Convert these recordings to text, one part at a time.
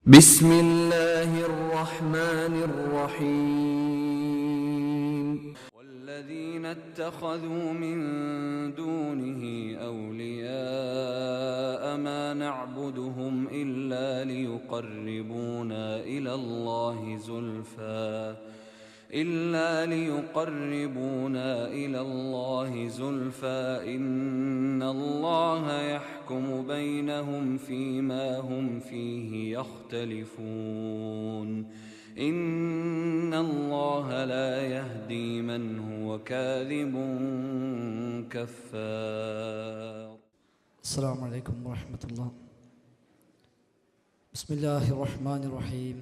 بسم الله الرحمن الرحيم والذين اتخذوا من دونه أولياء ما نعبدهم إلا ليقربونا إلى الله زلفى إن الله يحكم بينهم فيما هم فيه يختلفون إن الله لا يهدي من هو كاذب كفار. السلام عليكم ورحمة الله. بسم الله الرحمن الرحيم.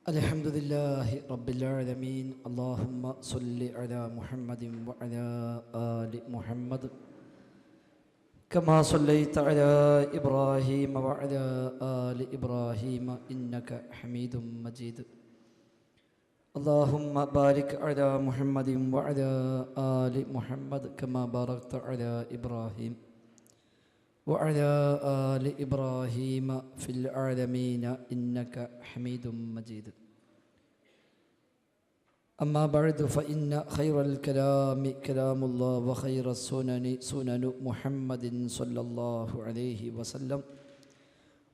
الحمد لله رب العالمين. اللهم صل على محمد وعلى آل محمد كما صليت على إبراهيم وعلى آل إبراهيم إنك حميد مجيد. اللهم بارك على محمد وعلى آل محمد كما باركت على إبراهيم وعلى آل إبراهيم في العالمين إنك حميد مجيد. أما بعد فإن خير الكلام كلام الله وخير السنن سنن محمد صلى الله عليه وسلم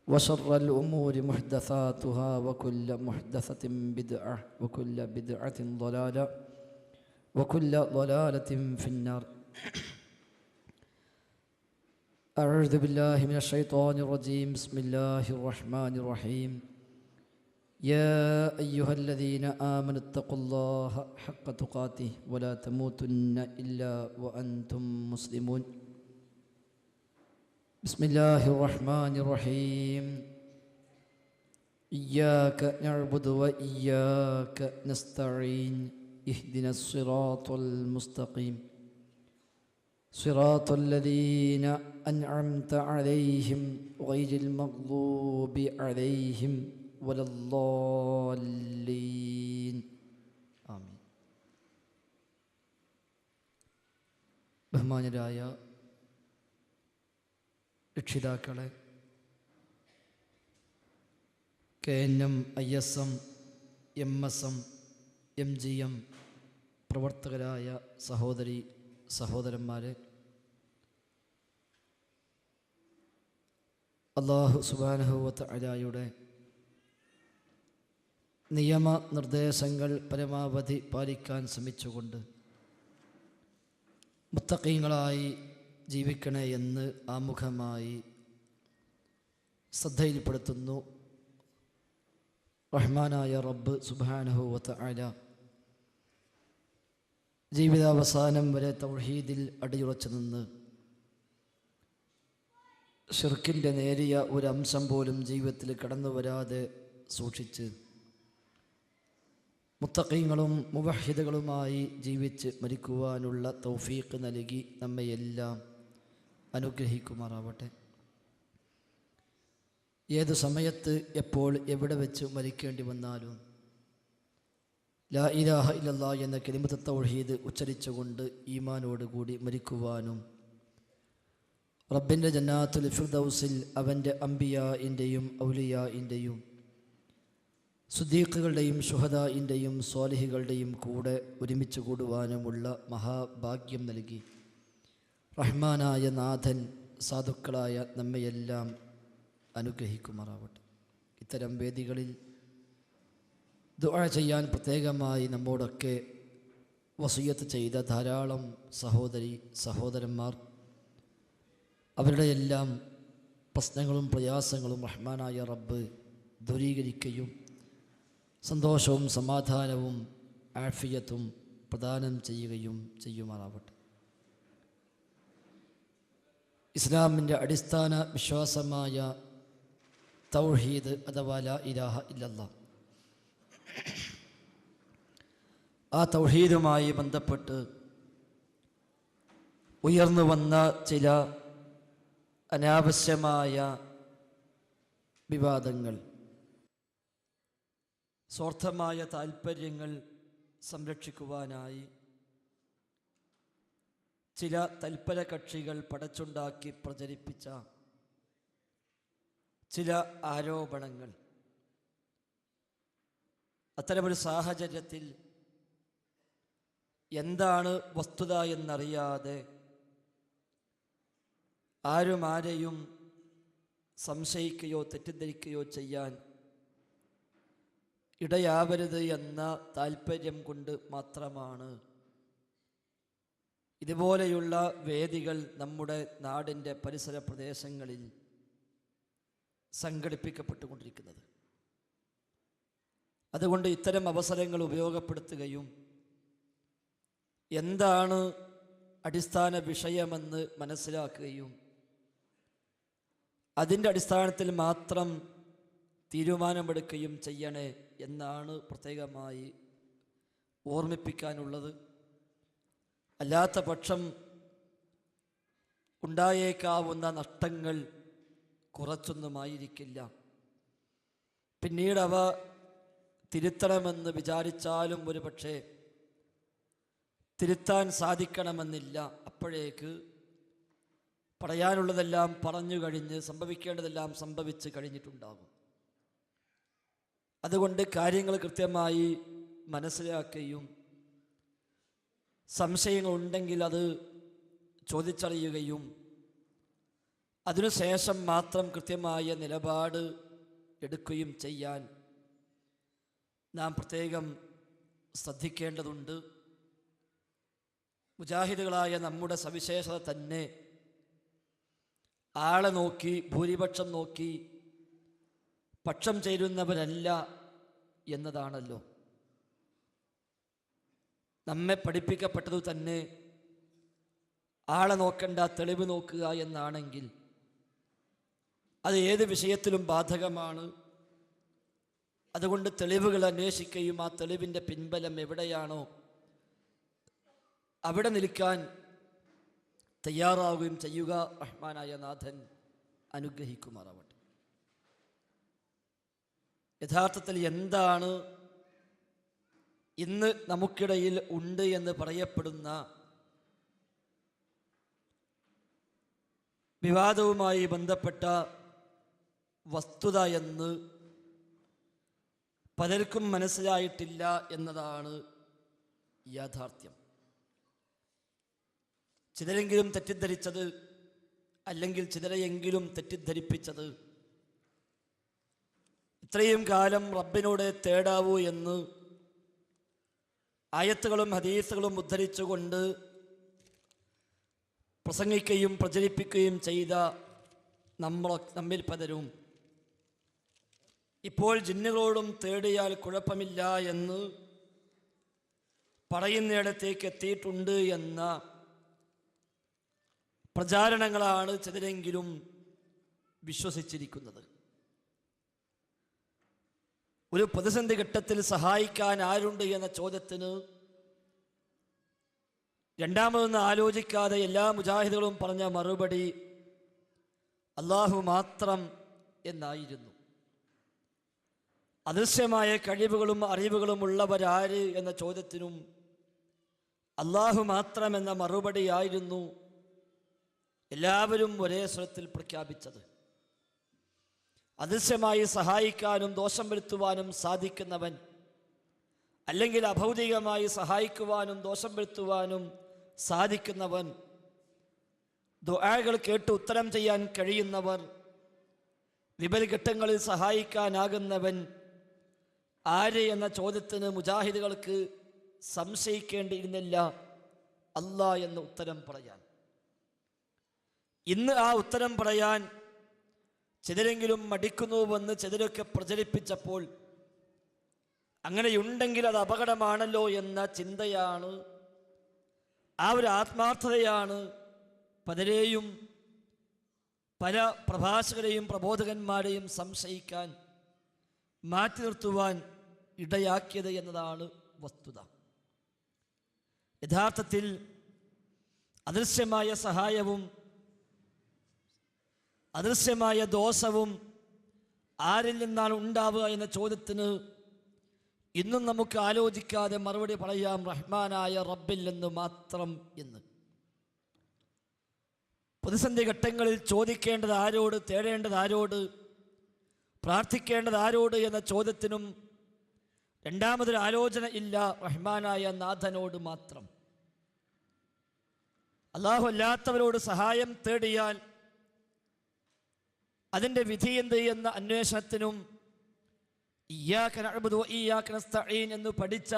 وشر الأمور محدثاتها وكل محدثة بدعة وكل بدعة ضلالة وكل ضلالة في النار. أعوذ بالله من الشيطان الرجيم. بسم الله الرحمن الرحيم. يا أيها الذين آمنوا اتقوا الله حق تقاته ولا تموتن إلا وأنتم مسلمون. بسم الله الرحمن الرحيم. إياك نعبد وإياك نستعين اهدنا الصراط المستقيم صراط الذين أنعمت عليهم غير المغضوب عليهم ولا الضالين آمين. ബഹുമാന്യരായ രക്ഷിതാക്കളെ, KNM, ISM, MSM, MGM പ്രവർത്തകരായ സഹോദരി സഹോദരന്മാരെ, അല്ലാഹു സുബ്ഹാനഹു വ തആലയുടെ നിയമനിർദ്ദേശങ്ങൾ പരമാവധി പാലിക്കാൻ ശ്രമിച്ചുകൊണ്ട് മുത്തഖീങ്ങളായി ജീവിക്കണേ എന്ന് ആമുഖമായി ശ്രദ്ധയിൽപ്പെടുത്തുന്നു. റഹ്മാനായ റബ്ബ് സുബ്ഹാനഹു വ തആല ജീവിതാവസാനം വരെ തൗഹീദിൽ അടിയുറച്ചു നിന്ന് ശിർക്കിൻ്റെ നേരിയ ഒരു അംശം പോലും ജീവിതത്തിൽ കടന്നു വരാതെ സൂക്ഷിച്ച് മുത്തഖീങ്ങളും മുവഹ്ഹിദുകളുമായി ജീവിച്ച് മരിക്കുവാനുള്ള തൗഫീഖ് നൽകി നമ്മയെല്ലാം അനുഗ്രഹിക്കുമാറാവട്ടെ. ഏതു സമയത്ത് എപ്പോൾ എവിടെ വെച്ച് മരിക്കേണ്ടി വന്നാലും ലാ ഇലാഹ ഇല്ലല്ലാഹ് എന്ന കലിമത്ത് തൗഹീദ് ഉച്ചരിച്ചുകൊണ്ട് ഈമാനോടുകൂടി മരിക്കുവാനും റബ്ബിൻ്റെ ജന്നാത്തുൽ ഫിർദൗസിൽ അവൻ്റെ അംബിയാഇൻ്റെയും ഔലിയാഇൻ്റെയും സുദ്ദീഖുകളുടെയും ശുഹദാഇൻ്റെയും സ്വാലിഹികളുടെയും കൂടെ ഒരുമിച്ച് കൂടുവാനുമുള്ള മഹാഭാഗ്യം നൽകി റഹ്മാനായ നാഥൻ സാധുക്കളായ നമ്മയെല്ലാം അനുഗ്രഹിക്കുമാറാവട്ടെ. ഇത്തരം വേദികളിൽ ദുആ ചെയ്യാൻ പ്രത്യേകമായി നമ്മോടൊക്കെ വസിയത്ത് ചെയ്ത ധാരാളം സഹോദരി സഹോദരന്മാർ, അവരുടെ എല്ലാം പ്രശ്നങ്ങളും പ്രയാസങ്ങളും റഹ്മാനായ റബ്ബ് ദൂരീകരിക്കുകയും സന്തോഷവും സമാധാനവും ആഫിയത്തും പ്രദാനം ചെയ്യുകയും ചെയ്യുമാറാവട്ടെ. ഇസ്ലാമിൻ്റെ അടിസ്ഥാന വിശ്വാസമായ തൗഹീദ് അഥവാ ലാ ഇലാഹ ഇല്ലല്ലാഹ്, ആ തൗഹീദുമായി ബന്ധപ്പെട്ട് ഉയർന്നു വന്ന ചില അനാവശ്യമായ വിവാദങ്ങൾ, സ്വാർത്ഥമായ താൽപ്പര്യങ്ങൾ സംരക്ഷിക്കുവാനായി ചില തൽപര കക്ഷികൾ പടച്ചുണ്ടാക്കി പ്രചരിപ്പിച്ച ചില ആരോപണങ്ങൾ. അത്തരമൊരു സാഹചര്യത്തിൽ എന്താണ് വസ്തുത എന്നറിയാതെ ആരും ആരെയും സംശയിക്കുകയോ തെറ്റിദ്ധരിക്കുകയോ ചെയ്യാൻ ഇടയാവരുത് എന്ന താല്പര്യം കൊണ്ട് മാത്രമാണ് ഇതുപോലെയുള്ള വേദികൾ നമ്മുടെ നാടിൻ്റെ പരിസര പ്രദേശങ്ങളിൽ സംഘടിപ്പിക്കപ്പെട്ടുകൊണ്ടിരിക്കുന്നത്. അതുകൊണ്ട് ഇത്തരം അവസരങ്ങൾ ഉപയോഗപ്പെടുത്തുകയും എന്താണ് അടിസ്ഥാന വിഷയമെന്ന് മനസ്സിലാക്കുകയും അതിൻ്റെ അടിസ്ഥാനത്തിൽ മാത്രം തീരുമാനമെടുക്കുകയും ചെയ്യണേ എന്നാണ് പ്രത്യേകമായി ഓർമ്മിപ്പിക്കാനുള്ളത്. അല്ലാത്ത പക്ഷം ഉണ്ടായേക്കാവുന്ന നഷ്ടങ്ങൾ കുറച്ചൊന്നുമായിരിക്കില്ല. പിന്നീടവ തിരുത്തണമെന്ന് വിചാരിച്ചാലും ഒരു പക്ഷേ തിരുത്താൻ സാധിക്കണമെന്നില്ല. അപ്പോഴേക്ക് പറയാനുള്ളതെല്ലാം പറഞ്ഞു കഴിഞ്ഞ് സംഭവിക്കേണ്ടതെല്ലാം സംഭവിച്ച് കഴിഞ്ഞിട്ടുണ്ടാകും. അതുകൊണ്ട് കാര്യങ്ങൾ കൃത്യമായി മനസ്സിലാക്കുകയും സംശയങ്ങളുണ്ടെങ്കിൽ അത് ചോദിച്ചറിയുകയും അതിനുശേഷം മാത്രം കൃത്യമായ നിലപാട് എടുക്കുകയും ചെയ്യാൻ നാം പ്രത്യേകം ശ്രദ്ധിക്കേണ്ടതുണ്ട്. മുജാഹിദുകളായ നമ്മുടെ സവിശേഷത തന്നെ ആളെ നോക്കി ഭൂരിപക്ഷം നോക്കി പക്ഷം ചേരുന്നവരല്ല എന്നതാണല്ലോ. നമ്മെ പഠിപ്പിക്കപ്പെട്ടത് തന്നെ ആളെ നോക്കണ്ട തെളിവ് നോക്കുക എന്നാണെങ്കിൽ അത് ഏത് വിഷയത്തിലും ബാധകമാണ്. അതുകൊണ്ട് തെളിവുകൾ അന്വേഷിക്കുകയും ആ തെളിവിൻ്റെ പിൻബലം എവിടെയാണോ അവിടെ നിൽക്കാൻ തയ്യാറാവുകയും ചെയ്യുക. റഹ്മാനായ നാഥൻ അനുഗ്രഹിക്കുമാറാവട്ടെ. യഥാർത്ഥത്തിൽ എന്താണ് ഇന്ന് നമുക്കിടയിൽ ഉണ്ട് എന്ന് പറയപ്പെടുന്ന വിവാദവുമായി ബന്ധപ്പെട്ട വസ്തുത എന്ന് പലർക്കും മനസ്സിലായിട്ടില്ല എന്നതാണ് യാഥാർത്ഥ്യം. ചിലരെങ്കിലും തെറ്റിദ്ധരിച്ചത്, അല്ലെങ്കിൽ ചിലരെയെങ്കിലും തെറ്റിദ്ധരിപ്പിച്ചത്, ഇത്രയും കാലം റബ്ബിനോട് തേടാവൂ എന്ന് ആയത്തുകളും ഹദീസുകളും ഉദ്ധരിച്ചുകൊണ്ട് പ്രസംഗിക്കുകയും പ്രചരിപ്പിക്കുകയും ചെയ്ത നമ്മിൽ പലരും ഇപ്പോൾ ജിന്നുകളോടും തേടിയാൽ കുഴപ്പമില്ല എന്ന് പറയുന്നിടത്തേക്ക് എത്തിയിട്ടുണ്ട് എന്ന പ്രചാരണങ്ങളാണ് ചിലരെങ്കിലും വിശ്വസിച്ചിരിക്കുന്നത്. ഒരു പ്രതിസന്ധി ഘട്ടത്തിൽ സഹായിക്കാൻ ആരുണ്ട് എന്ന ചോദ്യത്തിന് രണ്ടാമതൊന്ന് ആലോചിക്കാതെ എല്ലാ മുജാഹിദുകളും പറഞ്ഞ മറുപടി അല്ലാഹു മാത്രം എന്നായിരുന്നു. അദൃശ്യമായ കഴിവുകളും അറിവുകളും ഉള്ളവരാര് എന്ന ചോദ്യത്തിനും അല്ലാഹു മാത്രം എന്ന മറുപടിയായിരുന്നു എല്ലാവരും ഒരേ സ്വരത്തിൽ പ്രഖ്യാപിച്ചത്. അദൃശ്യമായി സഹായിക്കാനും ദോഷം വരുത്തുവാനും സാധിക്കുന്നവൻ, അല്ലെങ്കിൽ അഭൗതികമായി സഹായിക്കുവാനും ദോഷം വരുത്തുവാനും സാധിക്കുന്നവൻ, ദുആകൾ കേട്ട് ഉത്തരം ചെയ്യാൻ കഴിയുന്നവർ, വിപൽഘട്ടങ്ങളിൽ സഹായിക്കാനാകുന്നവൻ ആര് എന്ന ചോദ്യത്തിന് മുജാഹിദുകൾക്ക് സംശയിക്കേണ്ടിയിരുന്നില്ല അല്ലാ എന്ന ഉത്തരം പറയാൻ. ഇന്ന് ആ ഉത്തരം പറയാൻ ചിലരെങ്കിലും മടിക്കുന്നുവെന്ന് ചിലരൊക്കെ പ്രചരിപ്പിച്ചപ്പോൾ അങ്ങനെയുണ്ടെങ്കിൽ അത് അപകടമാണല്ലോ എന്ന ചിന്തയാണ്, ആ ഒരു ആത്മാർത്ഥതയാണ് പലരെയും, പല പ്രഭാഷകരെയും പ്രബോധകന്മാരെയും സംശയിക്കാൻ, മാറ്റി നിർത്തുവാൻ ഇടയാക്കിയത് എന്നതാണ് വസ്തുത. യഥാർത്ഥത്തിൽ അദൃശ്യമായ സഹായവും അദൃശ്യമായ ദോഷവും ആരിൽ നിന്നാണ് ഉണ്ടാവുക എന്ന ചോദ്യത്തിന് ഇന്നും നമുക്ക് ആലോചിക്കാതെ മറുപടി പറയാം, റഹ്മാനായ റബ്ബിൽ നിന്ന് മാത്രം എന്ന്. പ്രതിസന്ധി ഘട്ടങ്ങളിൽ ചോദിക്കേണ്ടത് ആരോട്, തേടേണ്ടത് ആരോട്, പ്രാർത്ഥിക്കേണ്ടത് ആരോട് എന്ന ചോദ്യത്തിനും രണ്ടാമതൊരു ആലോചന ഇല്ല, റഹ്മാനായ നാഥനോട് മാത്രം. അല്ലാഹു അല്ലാത്തവരോട് സഹായം തേടിയാൽ അതിൻ്റെ വിധി എന്ത് എന്ന അന്വേഷണത്തിനും ഇയ്യാക നഅ്ബുദു വ ഇയ്യാക നസ്തഈൻ എന്ന് പഠിച്ച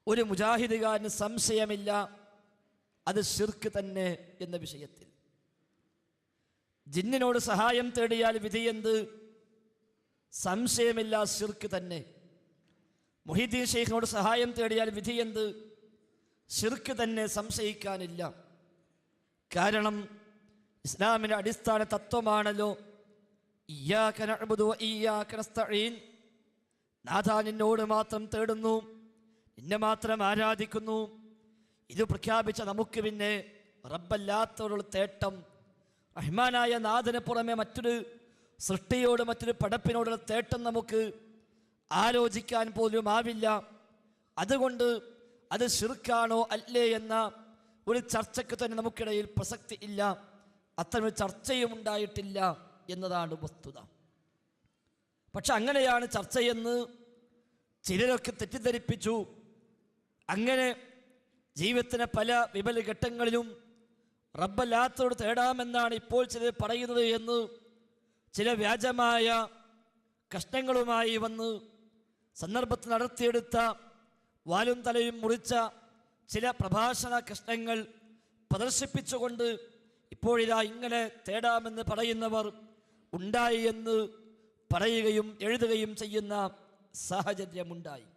ഒരു മുജാഹിദുകാരന് സംശയമില്ല, അത് ശിർക്ക് തന്നെ എന്ന വിഷയത്തിൽ. ജിന്നിനോട് സഹായം തേടിയാൽ വിധി എന്ത്? സംശയമില്ല, ശിർക്ക് തന്നെ. മുഹീദ്ദീൻ ഷെയ്ഖിനോട് സഹായം തേടിയാൽ വിധി എന്ത്? ശിർക്ക് തന്നെ, സംശയിക്കാനില്ല. കാരണം ഇസ്ലാമിൻ്റെ അടിസ്ഥാന തത്വമാണല്ലോ ഇയ്യാക നഅ്ബുദു വ ഇയ്യാക നസ്തഈൻ. നാഥാ, നിന്നോട് മാത്രം തേടുന്നു, നിന്നെ മാത്രം ആരാധിക്കുന്നു. ഇത് പ്രഖ്യാപിച്ച നമുക്ക് പിന്നെ റബ്ബല്ലാത്തവരുടെ തേട്ടം, റഹ്മാനായ നാഥന് പുറമെ മറ്റൊരു സൃഷ്ടിയോട്, മറ്റൊരു പടപ്പിനോടുള്ള തേട്ടം നമുക്ക് ആലോചിക്കാൻ പോലും ആവില്ല. അതുകൊണ്ട് അത് ശിർക്കാണോ അല്ലേ എന്ന ഒരു ചർച്ചയ്ക്ക് തന്നെ നമുക്കിടയിൽ പ്രസക്തി ഇല്ല. അത്തരമൊരു ചർച്ചയും ഉണ്ടായിട്ടില്ല എന്നതാണ് വസ്തുത. പക്ഷെ അങ്ങനെയാണ് ചർച്ചയെന്ന് ചിലരൊക്കെ തെറ്റിദ്ധരിപ്പിച്ചു. അങ്ങനെ ജീവിതത്തിലെ പല വിപല ഘട്ടങ്ങളിലും റബ്ബല്ലാത്തവരോട് തേടാമെന്നാണ് ഇപ്പോൾ ചിലർ പറയുന്നത് എന്ന് ചില വ്യാജമായ കഷ്ണങ്ങളുമായി വന്ന് സന്ദർഭത്തിൽ നടത്തിയെടുത്ത വാലും തലയും മുറിച്ച ചില പ്രഭാഷണ കഷ്ണങ്ങൾ പ്രദർശിപ്പിച്ചുകൊണ്ട് ഇപ്പോഴിതാ ഇങ്ങനെ തേടാമെന്ന് പറയുന്നവർ ഉണ്ടായി എന്ന് പറയുകയും എഴുതുകയും ചെയ്യുന്ന സാഹചര്യമുണ്ടായി.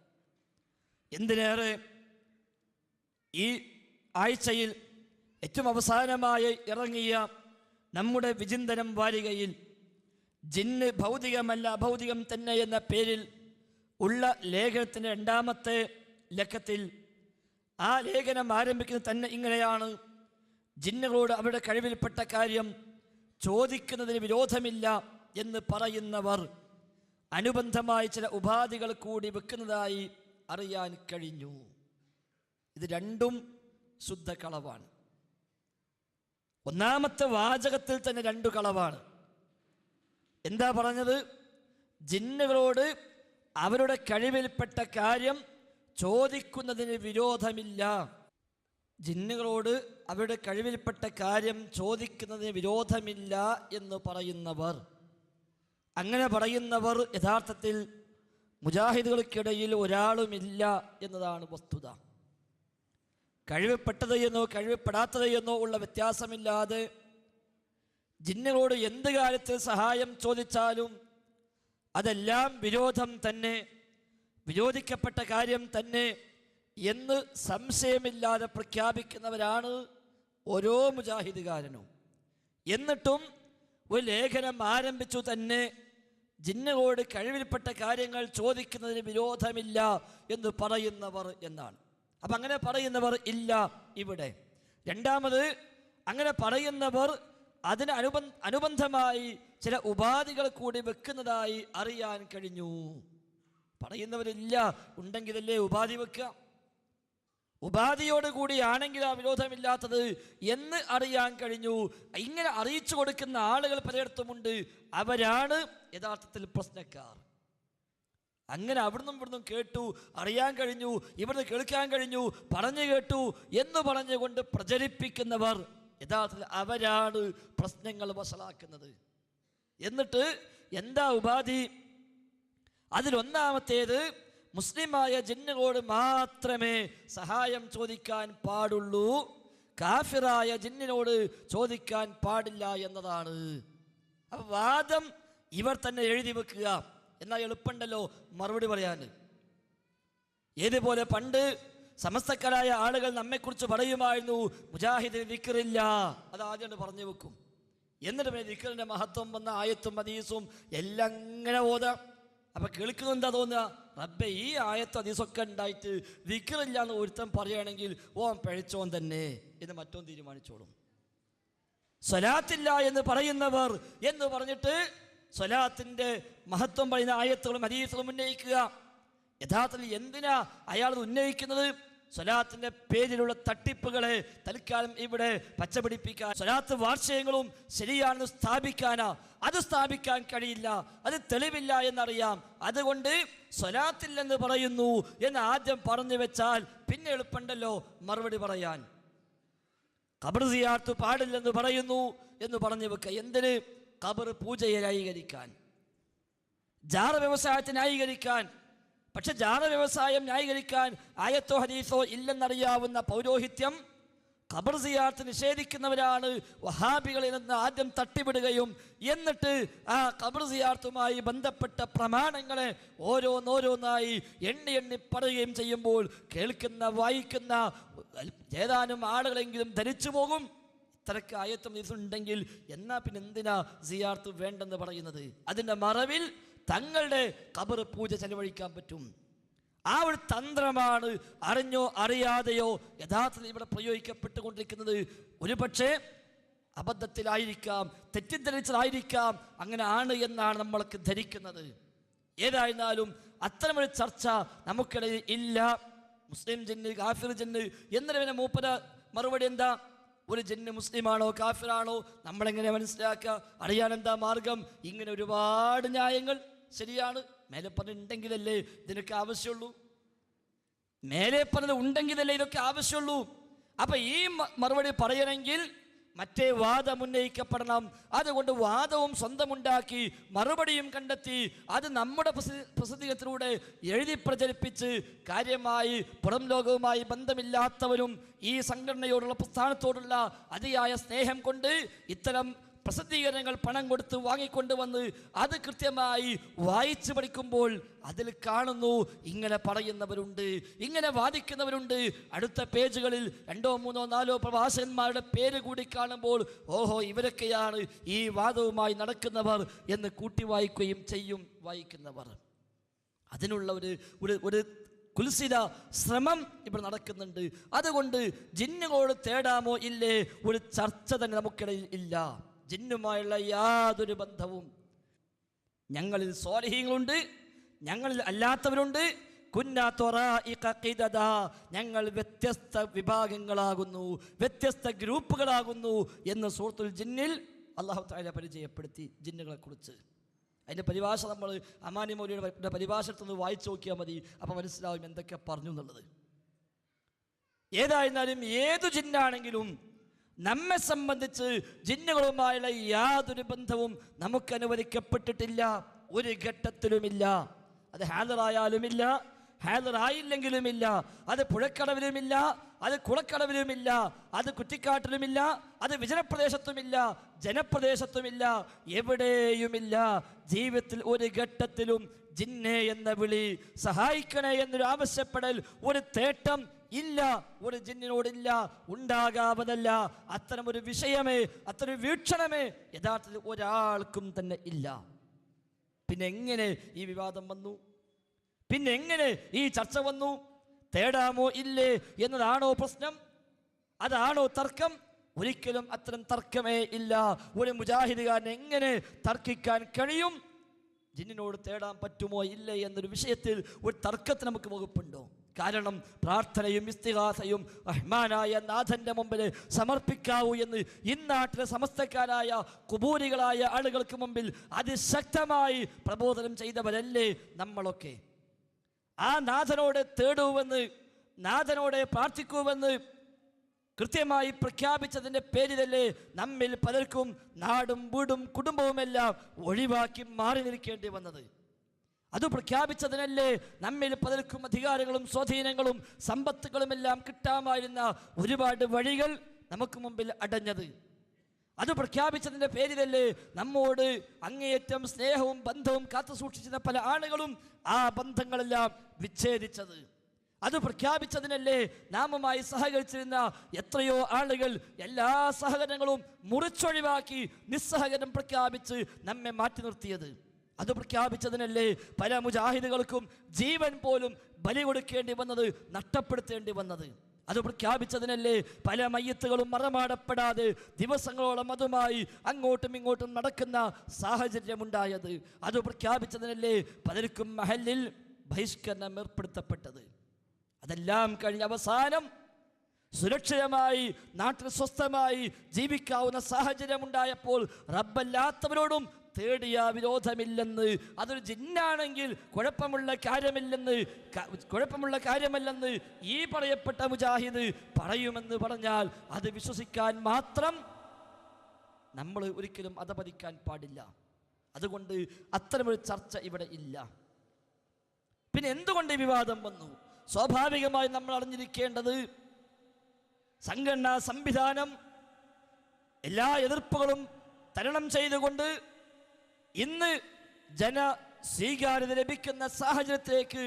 എന്തിനേറെ ഈ ആഴ്ചയിൽ ഏറ്റവും അവസാനമായി ഇറങ്ങിയ നമ്മുടെ വിചിന്തനം വാരികയിൽ ജിന്ന് ഭൗതികമല്ല അഭൗതികം തന്നെ എന്ന പേരിൽ ഉള്ള ലേഖനത്തിൻ്റെ 2ാമത്തെ ലക്കത്തിൽ ആ ലേഖനം ആരംഭിക്കുന്നത് തന്നെ ഇങ്ങനെയാണ്: ജിന്നുകളോട് അവരുടെ കഴിവിൽപ്പെട്ട കാര്യം ചോദിക്കുന്നതിന് വിരോധമില്ല എന്ന് പറയുന്നവർ അനുബന്ധമായി ചില ഉപാധികൾ കൂടി വെക്കുന്നതായി അറിയാൻ കഴിഞ്ഞു. ഇത് രണ്ടും ശുദ്ധ കളവാണ്. ഒന്നാമത്തെ വാചകത്തിൽ തന്നെ 2 കളവാണ്. എന്താ പറഞ്ഞത്? ജിന്നുകളോട് അവരുടെ കഴിവിൽപ്പെട്ട കാര്യം ചോദിക്കുന്നതിന് വിരോധമില്ല. ജിന്നുകളോട് അവരുടെ കഴിവിൽപ്പെട്ട കാര്യം ചോദിക്കുന്നതിന് വിരോധമില്ല എന്ന് പറയുന്നവർ, അങ്ങനെ പറയുന്നവർ യഥാർത്ഥത്തിൽ മുജാഹിദുകൾക്കിടയിൽ ഒരാളുമില്ല എന്നതാണ് വസ്തുത. കഴിവപ്പെട്ടത് എന്നോ കഴിവപ്പെടാത്തത് എന്നോ ഉള്ള വ്യത്യാസമില്ലാതെ ജിന്നുകളോട് എന്ത് കാര്യത്തിൽ സഹായം ചോദിച്ചാലും അതെല്ലാം വിരോധം തന്നെ, വിരോധിക്കപ്പെട്ട കാര്യം തന്നെ എന്ന് സംശയമില്ലാതെ പ്രഖ്യാപിക്കുന്നവരാണ് ഓരോ മുജാഹിദുകാരനും. എന്നിട്ടും ഒരു ലേഖനം ആരംഭിച്ചു തന്നെ ജിന്നുകളോട് കഴിവിൽപ്പെട്ട കാര്യങ്ങൾ ചോദിക്കുന്നതിന് വിരോധമില്ല എന്ന് പറയുന്നവർ എന്നാണ്. അപ്പം അങ്ങനെ പറയുന്നവർ ഇല്ല ഇവിടെ. രണ്ടാമത്, അങ്ങനെ പറയുന്നവർ അതിന് അനുബന്ധമായി ചില ഉപാധികൾ കൂടി വെക്കുന്നതായി അറിയാൻ കഴിഞ്ഞു. പറയുന്നവരില്ല, ഉണ്ടെങ്കിലല്ലേ ഉപാധി വെക്കുക. ഉപാധിയോട് കൂടിയാണെങ്കിൽ ആ വിരോധമില്ലാത്തത് എന്ന് അറിയാൻ കഴിഞ്ഞു. ഇങ്ങനെ അറിയിച്ചു കൊടുക്കുന്ന ആളുകൾ പലയിടത്തുമുണ്ട്. അവരാണ് യഥാർത്ഥത്തിൽ പ്രശ്നക്കാർ. അങ്ങനെ അവിടുന്നും ഇവിടുന്നും കേട്ടു, അറിയാൻ കഴിഞ്ഞു, ഇവിടുന്ന് കേൾക്കാൻ കഴിഞ്ഞു, പറഞ്ഞു കേട്ടു എന്ന് പറഞ്ഞുകൊണ്ട് പ്രചരിപ്പിക്കുന്നവർ യഥാർത്ഥത്തിൽ അവരാണ് പ്രശ്നങ്ങൾ വഷളാക്കുന്നത്. എന്നിട്ട് എന്താ ഉപാധി? അതിലൊന്നാമത്തേത്, മുസ്ലിമായ ജിന്നുകളോട് മാത്രമേ സഹായം ചോദിക്കാൻ പാടുള്ളൂ, കാഫിറായ ജിന്നിനോട് ചോദിക്കാൻ പാടില്ല എന്നതാണ്. അപ്പൊ വാദം ഇവർ തന്നെ എഴുതി വെക്കുക. എന്നാൽ എളുപ്പമുണ്ടല്ലോ മറുപടി പറയാൻ. ഏതുപോലെ പണ്ട് സമസ്തക്കാരായ ആളുകൾ നമ്മെക്കുറിച്ച് പറയുമായിരുന്നു, മുജാഹിദിന് ദിക്റില്ല, അത് ആദ്യം പറഞ്ഞു വെക്കും. എന്നിട്ട് പിന്നെ ദിക്റിന്റെ മഹത്വം വന്ന ആയത്തും ഹദീസും എല്ലാം ഇങ്ങനെ ഓതാം. അപ്പൊ കേൾക്കുന്നത് എന്താ തോന്നുക? റബ്ബേ, ഈ ആയത്തും ഹദീസൊക്കെ ഉണ്ടായിട്ട് ദിക്റില്ല എന്ന് ഒരുത്തൻ പറയുകയാണെങ്കിൽ ഓൻ പഴിച്ചോൻ തന്നെ എന്ന് മറ്റോൻ തീരുമാനിച്ചോളും. സ്വലാത്തില്ല എന്ന് പറയുന്നവർ എന്ന് പറഞ്ഞിട്ട് സ്വലാത്തിന്റെ മഹത്വം പറയുന്ന ആയത്തുകളും ഹദീസുകളും ഉന്നയിക്കുക. യഥാർത്ഥത്തിൽ എന്തിനാ അയാൾ ഉന്നയിക്കുന്നത്? സ്വലാത്തിന്റെ പേരിലുള്ള തട്ടിപ്പുകളെ തൽക്കാലം ഇവിടെ പച്ചപിടിപ്പിക്കാൻ, സ്വലാത്ത് വാർഷികങ്ങളും ശരിയാണെന്ന് സ്ഥാപിക്കാനാ, അത് സ്ഥാപിക്കാൻ കഴിയില്ല, അത് തെളിവില്ല എന്നറിയാം. അതുകൊണ്ട് സ്വലാത്തില്ലെന്ന് പറയുന്നു എന്ന് ആദ്യം പറഞ്ഞു വെച്ചാൽ പിന്നെ എളുപ്പമുണ്ടല്ലോ മറുപടി പറയാൻ. ഖബർ സിയാറത്ത് പാടില്ലെന്ന് പറയുന്നു എന്ന് പറഞ്ഞു വെക്കുക. എന്തിന്? ഖബർ പൂജയെ ന്യായീകരിക്കാൻ, ജാറ വ്യവസായത്തെ ന്യായീകരിക്കാൻ. പക്ഷെ ജാറ വ്യവസായം ന്യായീകരിക്കാൻ ആയത്തോ ഹദീസോ ഇല്ലെന്നറിയാവുന്ന പൗരോഹിത്യം ഖബർ സിയാറത്ത് നിഷേധിക്കുന്നവരാണ് വഹാബികളിൽ നിന്ന് ആദ്യം തട്ടിവിടുകയും എന്നിട്ട് ആ ഖബർ സിയാറത്തുമായി ബന്ധപ്പെട്ട പ്രമാണങ്ങളെ ഓരോന്നോരോന്നായി എണ്ണി എണ്ണി പറയുകയും ചെയ്യുമ്പോൾ കേൾക്കുന്ന വായിക്കുന്ന ഏതാനും ആളുകളെങ്കിലും ധരിച്ചു പോകും, ഇത്രയ്ക്ക് ആയത്തും ഹദീസുണ്ടെങ്കിൽ എന്നാ പിന്നെ എന്തിനാ സിയാറത്ത് വേണ്ടെന്ന് പറയുന്നത്? അതിൻ്റെ മറവിൽ തങ്ങളുടെ ഖബർ പൂജ ചെലവഴിക്കാൻ പറ്റും. ആ ഒരു തന്ത്രമാണ് അറിഞ്ഞോ അറിയാതെയോ യഥാർത്ഥത്തിൽ ഇവിടെ പ്രയോഗിക്കപ്പെട്ടുകൊണ്ടിരിക്കുന്നത്. ഒരുപക്ഷെ അബദ്ധത്തിലായിരിക്കാം, തെറ്റിദ്ധരിച്ചതായിരിക്കാം, അങ്ങനെ ആണ് എന്നാണ് നമ്മൾക്ക് ധരിക്കുന്നത്. ഏതായിരുന്നാലും അത്തരമൊരു ചർച്ച നമുക്കിടയിൽ ഇല്ല. മുസ്ലിം ജിന്ന്, കാഫിർ ജിന്ന് എന്നതിന് മൂപ്പര മറുപടി എന്താ? ഒരു ജിന്ന് മുസ്ലിമാണോ കാഫിറാണോ നമ്മളെങ്ങനെ മനസ്സിലാക്കുക? അറിയാൻ എന്താ മാർഗം? ഇങ്ങനെ ഒരുപാട് ന്യായങ്ങൾ. ശരിയാണ്, മേലെ പറഞ്ഞിട്ടുണ്ടെങ്കിലല്ലേ ഇതിനൊക്കെ ആവശ്യമുള്ളൂ, മേലെ പറഞ്ഞത് ഉണ്ടെങ്കിലല്ലേ ഇതൊക്കെ ആവശ്യമുള്ളൂ. അപ്പൊ ഈ മറുപടി പറയണമെങ്കിൽ മറ്റേ വാദം ഉന്നയിക്കപ്പെടണം. അതുകൊണ്ട് വാദവും സ്വന്തമുണ്ടാക്കി മറുപടിയും കണ്ടെത്തി അത് നമ്മുടെ പ്രസിദ്ധീകരണത്തിലൂടെ എഴുതി പ്രചരിപ്പിച്ച് കാര്യമായി പുറം ലോകവുമായി ബന്ധമില്ലാത്തവരും ഈ സംഘടനയോടുള്ള പ്രസ്ഥാനത്തോടുള്ള അതിയായ സ്നേഹം കൊണ്ട് ഇത്തരം പ്രസിദ്ധീകരണങ്ങൾ പണം കൊടുത്ത് വാങ്ങിക്കൊണ്ടുവന്ന് അത് കൃത്യമായി വായിച്ചു പഠിക്കുമ്പോൾ അതിൽ കാണുന്നു ഇങ്ങനെ പറയുന്നവരുണ്ട്, ഇങ്ങനെ വാദിക്കുന്നവരുണ്ട്. അടുത്ത പേജുകളിൽ 2, 3, 4 പ്രഭാഷകന്മാരുടെ പേര് കൂടി കാണുമ്പോൾ ഓഹോ ഇവരൊക്കെയാണ് ഈ വാദവുമായി നടക്കുന്നവർ എന്ന് കൂട്ടി വായിക്കുകയും ചെയ്യും വായിക്കുന്നവർ. അതിനുള്ള ഒരു കുൽസിത ശ്രമം ഇവിടെ നടക്കുന്നുണ്ട്. അതുകൊണ്ട് ജിന്നുകളോട് തേടാമോ ഇല്ലേ ഒരു ചർച്ച തന്നെ നമുക്കിടയിൽ ഇല്ല. ജിന്നുമായുള്ള യാതൊരു ബന്ധവും. ഞങ്ങളിൽ സ്വാലിഹീങ്ങളുണ്ട്, ഞങ്ങളിൽ അല്ലാത്തവരുണ്ട്. ഞങ്ങൾ വ്യത്യസ്ത വിഭാഗങ്ങളാകുന്നു, വ്യത്യസ്ത ഗ്രൂപ്പുകളാകുന്നു എന്ന് സൂറത്തുൽ ജിന്നിൽ അല്ലാഹു തആല പരിചയപ്പെടുത്തി ജിന്നുകളെ കുറിച്ച്. അതിൻ്റെ പരിഭാഷ നമ്മൾ അമാനി മൗലവിയുടെ പരിഭാഷത്തൊന്ന് വായിച്ചു നോക്കിയാൽ മതി, അപ്പം മനസ്സിലാവും എന്തൊക്കെ പറഞ്ഞു എന്നുള്ളത്. ഏതായിരുന്നാലും ഏതു ജിന്നാണെങ്കിലും നമ്മെ സംബന്ധിച്ച് ജിന്നുകളുമായുള്ള യാതൊരു ബന്ധവും നമുക്ക് അനുവദിക്കപ്പെട്ടിട്ടില്ല, ഒരു ഘട്ടത്തിലുമില്ല. അത് ഹാദറായാലുമില്ല, ഹാദറായില്ലെങ്കിലുമില്ല, അത് പുഴക്കടവിലുമില്ല, അത് കുളക്കടവിലുമില്ല, അത് കുറ്റിക്കാട്ടിലുമില്ല, അത് വിജനപ്രദേശത്തുമില്ല, ജനപ്രദേശത്തുമില്ല, എവിടെയുമില്ല. ജീവിതത്തിൽ ഒരു ഘട്ടത്തിലും ജിന്നെ എന്ന വിളി, സഹായിക്കണേ എന്നൊരു ആവശ്യപ്പെടൽ, ഒരു തേട്ടം ഇല്ല, ഒരു ജിന്നിനോടില്ല, ഉണ്ടാകാവതല്ല. അത്തരമൊരു വിഷയമേ, അത്തരം വീക്ഷണമേ യഥാർത്ഥത്തിൽ ഒരാൾക്കും തന്നെ ഇല്ല. പിന്നെ എങ്ങനെ ഈ വിവാദം വന്നു? പിന്നെ എങ്ങനെ ഈ ചർച്ച വന്നു? തേടാമോ ഇല്ലേ എന്നതാണോ പ്രശ്നം? അതാണോ തർക്കം? ഒരിക്കലും അത്തരം തർക്കമേ ഇല്ല. ഒരു മുജാഹിദുകാരന് എങ്ങനെ തർക്കിക്കാൻ കഴിയും? ജിന്നിനോട് തേടാൻ പറ്റുമോ ഇല്ലേ എന്നൊരു വിഷയത്തിൽ ഒരു തർക്കത്തിന് നമുക്ക് വകുപ്പുണ്ടോ? കാരണം പ്രാർത്ഥനയും ഇസ്തിഗാസയും റഹ്മാനായ നാഥന്റെ മുമ്പിൽ സമർപ്പിക്കാവൂ എന്ന് ഇന്നാട്ടിലെ സമസ്തക്കാരായ കുബൂരികളായ ആളുകൾക്ക് മുമ്പിൽ അതിശക്തമായി പ്രബോധനം ചെയ്തവരല്ലേ നമ്മളൊക്കെ? ആ നാഥനോട് തേടുവെന്ന്, നാഥനോട് പ്രാർത്ഥിക്കൂവെന്ന് കൃത്യമായി പ്രഖ്യാപിച്ചതിൻ്റെ പേരിലല്ലേ നമ്മിൽ പലർക്കും നാടും വീടും കുടുംബവുമെല്ലാം ഒഴിവാക്കി മാറി നിൽക്കേണ്ടി വന്നത്? അത് പ്രഖ്യാപിച്ചതിനല്ലേ നമ്മിൽ പലർക്കും അധികാരങ്ങളും സ്വാധീനങ്ങളും സമ്പത്തുകളുമെല്ലാം കിട്ടാമായിരുന്ന ഒരുപാട് വഴികൾ നമുക്ക് മുമ്പിൽ അടഞ്ഞത്? അത് പ്രഖ്യാപിച്ചതിൻ്റെ പേരിലല്ലേ നമ്മോട് അങ്ങേയറ്റം സ്നേഹവും ബന്ധവും കാത്തു സൂക്ഷിച്ചിരുന്ന പല ആളുകളും ആ ബന്ധങ്ങളെല്ലാം വിച്ഛേദിച്ചത്? അത് പ്രഖ്യാപിച്ചതിനല്ലേ നാമുമായി സഹകരിച്ചിരുന്ന എത്രയോ ആളുകൾ എല്ലാ സഹകരണങ്ങളും മുറിച്ചൊഴിവാക്കി നിസ്സഹകരണം പ്രഖ്യാപിച്ച് നമ്മെ മാറ്റി നിർത്തിയത്? അത് പ്രഖ്യാപിച്ചതിനല്ലേ പല മുജാഹിദുകൾക്കും ജീവൻ പോലും ബലി കൊടുക്കേണ്ടി വന്നത്, നഷ്ടപ്പെടുത്തേണ്ടി വന്നത്? അത് പ്രഖ്യാപിച്ചതിനല്ലേ പല മയ്യത്തുകളും മറമാടപ്പെടാതെ ദിവസങ്ങളോളം അതുമായി അങ്ങോട്ടും ഇങ്ങോട്ടും നടക്കുന്ന സാഹചര്യമുണ്ടായത്? അത് പ്രഖ്യാപിച്ചതിനല്ലേ പലർക്കും മഹലിൽ ബഹിഷ്കരണം ഏർപ്പെടുത്തപ്പെട്ടത്? അതെല്ലാം കഴിഞ്ഞ് അവസാനം സുരക്ഷിതമായി നാട്ടിൽ സ്വസ്ഥമായി ജീവിക്കാവുന്ന സാഹചര്യം ഉണ്ടായപ്പോൾ റബ്ബല്ലാത്തവരോടും തേടിയ വിരോധമില്ലെന്ന്, അതൊരു ജിന്നാണെങ്കിൽ കുഴപ്പമുള്ള കാര്യമല്ലെന്ന് ഈ പറയപ്പെട്ട മുജാഹിദ് പറയുമെന്ന് പറഞ്ഞാൽ അത് വിശ്വസിക്കാൻ മാത്രം നമ്മൾ ഒരിക്കലും അധപതിക്കാൻ പാടില്ല. അതുകൊണ്ട് അത്തരമൊരു ചർച്ച ഇവിടെ ഇല്ല. പിന്നെ എന്തുകൊണ്ട് ഈ വിവാദം വന്നു? സ്വാഭാവികമായി നമ്മൾ അറിഞ്ഞിരിക്കേണ്ടത് സംഘടനാ സംവിധാനം എല്ലാ എതിർപ്പുകളും തരണം ചെയ്തുകൊണ്ട് ഇന്ന് ജനസ്വീകാര്യത ലഭിക്കുന്ന സാഹചര്യത്തിലേക്ക്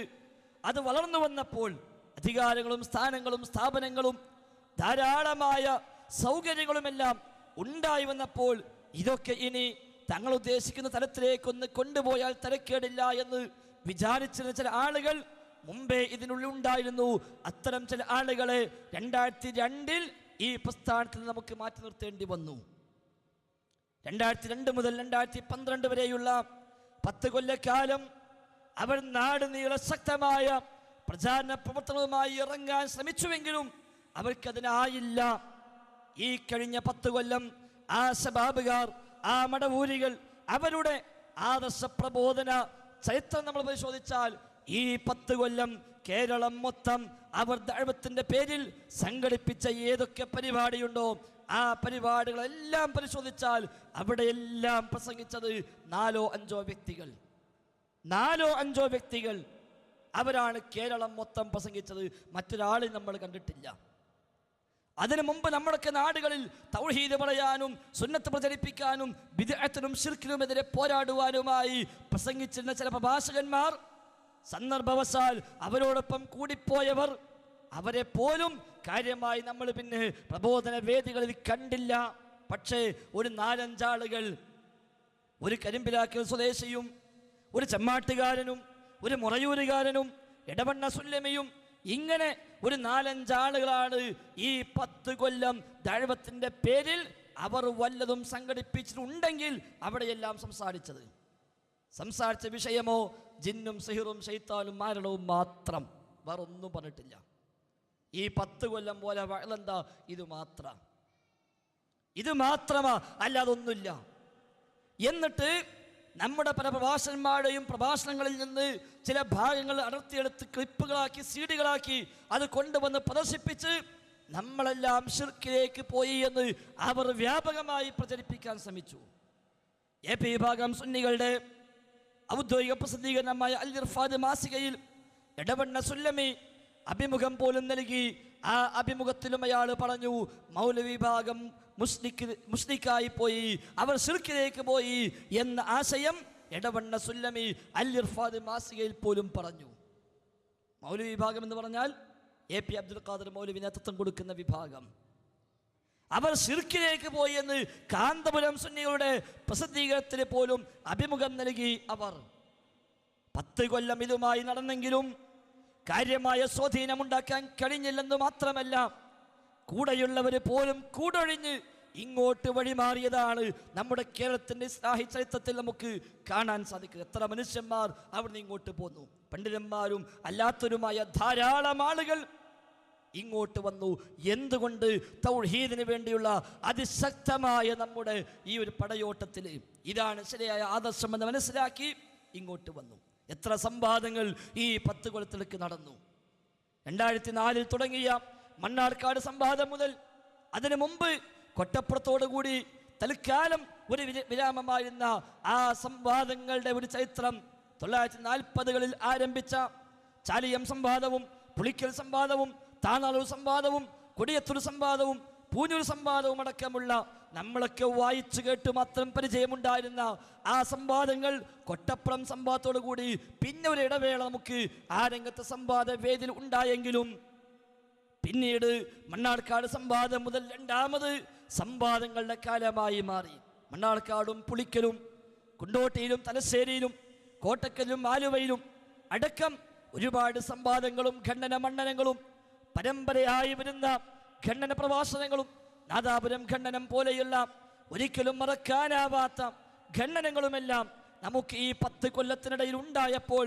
അത് വളർന്നു വന്നപ്പോൾ അധികാരങ്ങളും സ്ഥാനങ്ങളും സ്ഥാപനങ്ങളും ധാരാളമായ സൗകര്യങ്ങളുമെല്ലാം ഉണ്ടായി വന്നപ്പോൾ ഇതൊക്കെ ഇനി തങ്ങൾ ഉദ്ദേശിക്കുന്ന തലത്തിലേക്കൊന്ന് കൊണ്ടുപോയാൽ തരക്കേടില്ല എന്ന് വിചാരിച്ചിരുന്ന ചില ആളുകൾ മുമ്പേ ഇതിനുള്ളിൽ ഉണ്ടായിരുന്നു. അത്തരം ചില ആളുകളെ 2002 ഈ പ്രസ്ഥാനത്തിൽ നമുക്ക് മാറ്റി നിർത്തേണ്ടി വന്നു. 2002 മുതൽ 2012 വരെയുള്ള 10 കൊല്ലക്കാലം അവർ നാട് നീള ശക്തമായ പ്രചാരണ പ്രവർത്തനവുമായി ഇറങ്ങാൻ ശ്രമിച്ചുവെങ്കിലും അവർക്കതിനായില്ല. ഈ കഴിഞ്ഞ 10 കൊല്ലം ആ ശബാബുകാർ, ആ മടവൂരികൾ, അവരുടെ ആദർശ പ്രബോധന ചരിത്രം നമ്മൾ പരിശോധിച്ചാൽ ഈ 10 കൊല്ലം കേരളം മൊത്തം അവർ ദഅവത്തിന്റെ പേരിൽ സംഘടിപ്പിച്ച ഏതൊക്കെ പരിപാടിയുണ്ടോ ആ പരിപാടികളെല്ലാം പരിശോധിച്ചാൽ അവിടെയെല്ലാം പ്രസംഗിച്ചത് 4-5 വ്യക്തികൾ. അവരാണ് കേരളം മൊത്തം പ്രസംഗിച്ചത്. മറ്റൊരാളെ നമ്മൾ കണ്ടിട്ടില്ല. അതിനു മുമ്പ് നമ്മുടെ നാടുകളിൽ തൗഹീദ് പറയാനും സുന്നത്ത് പ്രചരിപ്പിക്കാനും ബിദ്അത്തിനും ശിർക്കിനുമെതിരെ പോരാടുവാനുമായി പ്രസംഗിച്ചിരുന്ന ചില പ്രഭാഷകന്മാർ, സന്ദർഭവശാൽ അവരോടൊപ്പം കൂടിപ്പോയവർ, അവരെ പോലും കാര്യമായി നമ്മൾ പിന്നെ പ്രബോധന വേദികളിൽ കണ്ടില്ല. പക്ഷേ ഒരു 4-5 ആളുകൾ, ഒരു കരിമ്പിലാക്കൽ സ്വദേശിയും ഒരു ചെമ്മാട്ടുകാരനും ഒരു മുറയൂരുകാരനും ഇടവണ്ണ സുല്ലമിയും, ഇങ്ങനെ ഒരു 4-5 ആളുകളാണ് ഈ 10 കൊല്ലം ദഅവത്തിന്റെ പേരിൽ അവർ വല്ലതും സംഘടിപ്പിച്ചിട്ടുണ്ടെങ്കിൽ അവിടെയെല്ലാം സംസാരിച്ച വിഷയമോ ജിന്നും സിഹിറും ശൈത്താനും മാരണവും മാത്രം, വേറെ ഒന്നും പറഞ്ഞിട്ടില്ല. ഈ 10 കൊല്ലം പോലെ വഅലെന്താ? ഇത് മാത്രമാ, അല്ലാതൊന്നുമില്ല. എന്നിട്ട് നമ്മുടെ പല പ്രഭാഷകന്മാരുടെയും പ്രഭാഷണങ്ങളിൽ നിന്ന് ചില ഭാഗങ്ങൾ അടർത്തിയെടുത്ത് ക്ലിപ്പുകളാക്കി സീഡികളാക്കി അത് കൊണ്ടുവന്ന് പ്രദർശിപ്പിച്ച് നമ്മളെല്ലാം ശിർക്കിലേക്ക് പോയി എന്ന് അവർ വ്യാപകമായി പ്രചരിപ്പിക്കാൻ ശ്രമിച്ചു. AP വിഭാഗം സുന്നികളുടെ ഔദ്യോഗിക പ്രസിദ്ധീകരണമായ അൽ ഇർഫാദ് മാസികയിൽ ഇടവണ്ണ സുല്ലമി അഭിമുഖം പോലും നൽകി. ആ അഭിമുഖത്തിലും അയാൾ പറഞ്ഞു, മൗലവി വിഭാഗം മുസ്ലിക്കായി പോയി, അവർ ശിർക്കിലേക്ക് പോയി എന്ന ആശയം ഇടവണ്ണ സുല്ലമി അൽ ഇർഫാദ് മാസികയിൽ പോലും പറഞ്ഞു. മൗലവി വിഭാഗം എന്ന് പറഞ്ഞാൽ AP അബ്ദുൽ ഖാദർ മൗലവി നേതൃത്വം കൊടുക്കുന്ന വിഭാഗം. അവർ ശിർക്കിലേക്ക് പോയി എന്ന് കാന്തപുരം സുന്നികളുടെ പ്രസിദ്ധീകരണത്തിന് പോലും അഭിമുഖം നൽകി. അവർ 10 കൊല്ലം ഇതുമായി നടന്നെങ്കിലും കാര്യമായ സ്വാധീനമുണ്ടാക്കാൻ കഴിഞ്ഞില്ലെന്ന് മാത്രമല്ല, കൂടെയുള്ളവർ പോലും കൂടൊഴിഞ്ഞ് ഇങ്ങോട്ട് വഴിമാറിയതാണ് നമ്മുടെ കേരളത്തിൻ്റെ ഇസ്ലാഹി ചരിത്രത്തിൽ നമുക്ക് കാണാൻ സാധിക്കുക. എത്ര മനുഷ്യന്മാർ അവിടുന്ന് ഇങ്ങോട്ട് പോന്നു. പണ്ഡിതന്മാരും അല്ലാത്തവരുമായ ധാരാളം ആളുകൾ ഇങ്ങോട്ട് വന്നു. എന്തുകൊണ്ട്? തൗഹീദിന് വേണ്ടിയുള്ള അതിശക്തമായ നമ്മുടെ ഈ ഒരു പടയോട്ടത്തിൽ ഇതാണ് ശരിയായ ആദർശം എന്ന് മനസ്സിലാക്കി ഇങ്ങോട്ട് വന്നു. എത്ര സംവാദങ്ങൾ ഈ 10 കൊല്ലത്തിലേക്ക് നടന്നു. 2004 തുടങ്ങിയ മണ്ണാർക്കാട് സംവാദം മുതൽ അതിനു മുമ്പ് കൊട്ടപ്പുറത്തോടുകൂടി തൽക്കാലം ഒരു വിരാമമായിരുന്ന ആ സംവാദങ്ങളുടെ ഒരു ചരിത്രം 1940കളിൽ ആരംഭിച്ച ചാലിയം സംവാദവും പുളിക്കൽ സംവാദവും താനാളൂർ സംവാദവും കൊടിയത്തൂർ സംവാദവും പൂഞ്ഞൂർ സംവാദവും അടക്കമുള്ള നമ്മളൊക്കെ വായിച്ചു കേട്ട് മാത്രം പരിചയമുണ്ടായിരുന്ന ആ സംവാദങ്ങൾ കൊട്ടപ്പുറം സംവാദത്തോടു കൂടി പിന്നെ ഒരു ഇടവേള നമുക്ക് ആ രംഗത്തെ സംവാദ വേദിയിൽ ഉണ്ടായെങ്കിലും പിന്നീട് മണ്ണാർക്കാട് സംവാദം മുതൽ രണ്ടാമത് സംവാദങ്ങളുടെ കാലമായി മാറി. മണ്ണാർക്കാടും പുളിക്കലും കുണ്ടോട്ടിയിലും തലശ്ശേരിയിലും കോട്ടക്കലും ആലുവയിലും അടക്കം ഒരുപാട് സംവാദങ്ങളും ഖണ്ഡന മണ്ഡനങ്ങളും പരമ്പരയായി വരുന്ന ഖണ്ഡന പ്രഭാഷണങ്ങളും നാദാപുരം ഖണ്ഡനം പോലെയുള്ള ഒരിക്കലും മറക്കാനാവാത്ത ഖണ്ഡനങ്ങളുമെല്ലാം നമുക്ക് ഈ 10 കൊല്ലത്തിനിടയിൽ ഉണ്ടായപ്പോൾ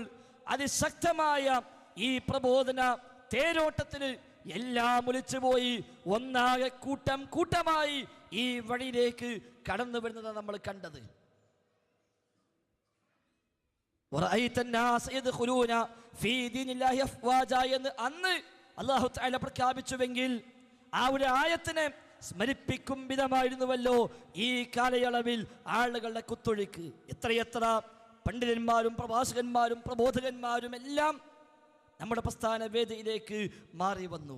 അതിശക്തമായ ഈ പ്രബോധന തേരോട്ടത്തിന് എല്ലാം ഒലിച്ചുപോയി ഒന്നാകെ കൂട്ടം കൂട്ടമായി ഈ വഴിയിലേക്ക് കടന്നു വരുന്നത് നമ്മൾ കണ്ടത്. എന്ന് അന്ന് അല്ലാഹു തആല പ്രഖ്യാപിച്ചുവെങ്കിൽ ആ ഒരു ആയത്തിനെ സ്മരിപ്പിക്കും വിധമായിരുന്നുവല്ലോ ഈ കാലയളവിൽ ആളുകളുടെ കുത്തൊഴുക്ക്. എത്രയെത്ര പണ്ഡിതന്മാരും പ്രഭാഷകന്മാരും പ്രബോധകന്മാരും എല്ലാം നമ്മുടെ പ്രസ്ഥാന വേദിയിലേക്ക് മാറി വന്നു.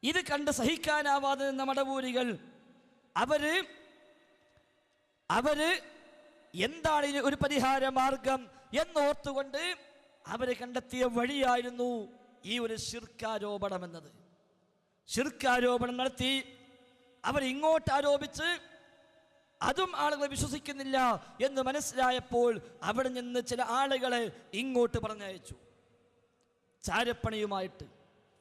ഇത് കണ്ട് സഹിക്കാനാവാതെ നിന്ന മടവൂരികൾ അവര് എന്താണ് ഇതിന് ഒരു പരിഹാര മാർഗം എന്നോർത്തുകൊണ്ട് അവര് കണ്ടെത്തിയ വഴിയായിരുന്നു ഈ ഒരു ശിർക്കാരോപണം എന്നത്. ശിർക്കാരോപണം നടത്തി അവർ ഇങ്ങോട്ട് ആരോപിച്ച് അതും ആളുകൾ വിശ്വസിക്കുന്നില്ല എന്ന് മനസ്സിലായപ്പോൾ അവിടെ നിന്ന് ചില ആളുകളെ ഇങ്ങോട്ട് പറഞ്ഞയച്ചു ചാരപ്പണിയുമായിട്ട്.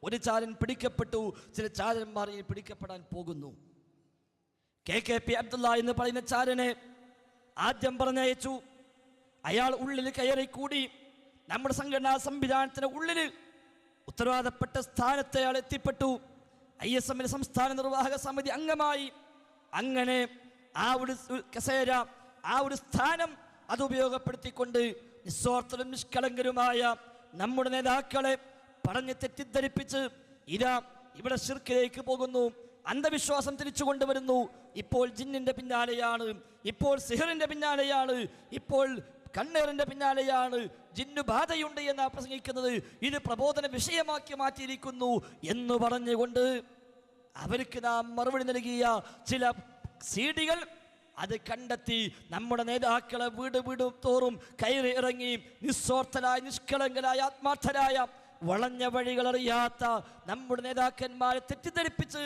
ഒരു ചാരൻ പിടിക്കപ്പെട്ടു, ചില ചാരന്മാർ ഇനി പിടിക്കപ്പെടാൻ പോകുന്നു. KKP അബ്ദുള്ള എന്ന് പറയുന്ന ചാരനെ ആദ്യം പറഞ്ഞയച്ചു. അയാൾ ഉള്ളിൽ കയറി കൂടി. നമ്മുടെ സംഘടനാ സംവിധാനത്തിന് ഉള്ളിൽ ഉത്തരവാദപ്പെട്ട സ്ഥാനത്ത് അയാൾ എത്തിപ്പെട്ടു. ISM സംസ്ഥാന നിർവാഹക സമിതി അംഗമായി. അങ്ങനെ ആ ഒരു കസേര, ആ ഒരു സ്ഥാനം അത് ഉപയോഗപ്പെടുത്തിക്കൊണ്ട് നിസ്വാർത്ഥരും നിഷ്കളങ്കരുമായ നമ്മുടെ നേതാക്കളെ പറഞ്ഞ് തെറ്റിദ്ധരിപ്പിച്ച് ഇതാ ഇവിടെ ശിർക്കിലേക്ക് പോകുന്നു, അന്ധവിശ്വാസം തിരിച്ചു കൊണ്ടുവരുന്നു. ഇപ്പോൾ ജിന്നിന്റെ പിന്നാലെയാണ്, ഇപ്പോൾ സിഹറിന്റെ പിന്നാലെയാണ്, ഇപ്പോൾ കണ്ണേറിന്റെ പിന്നാലെയാണ്, ജിന്നു ബാധയുണ്ട് എന്നാ പ്രസംഗിക്കുന്നത്, ഇത് പ്രബോധന വിഷയമാക്കി മാറ്റിയിരിക്കുന്നു എന്ന് പറഞ്ഞുകൊണ്ട് അവർക്ക് നാം മറുപടി നൽകിയ ചില CD-കൾ അത് കണ്ടെത്തി നമ്മുടെ നേതാക്കളെ വീട് തോറും കയറി ഇറങ്ങി നിസ്വാർത്ഥരായ നിഷ്കളങ്കരായ ആത്മാർത്ഥരായ വളഞ്ഞ വഴികൾ അറിയാത്ത നമ്മുടെ നേതാക്കന്മാരെ തെറ്റിദ്ധരിപ്പിച്ച്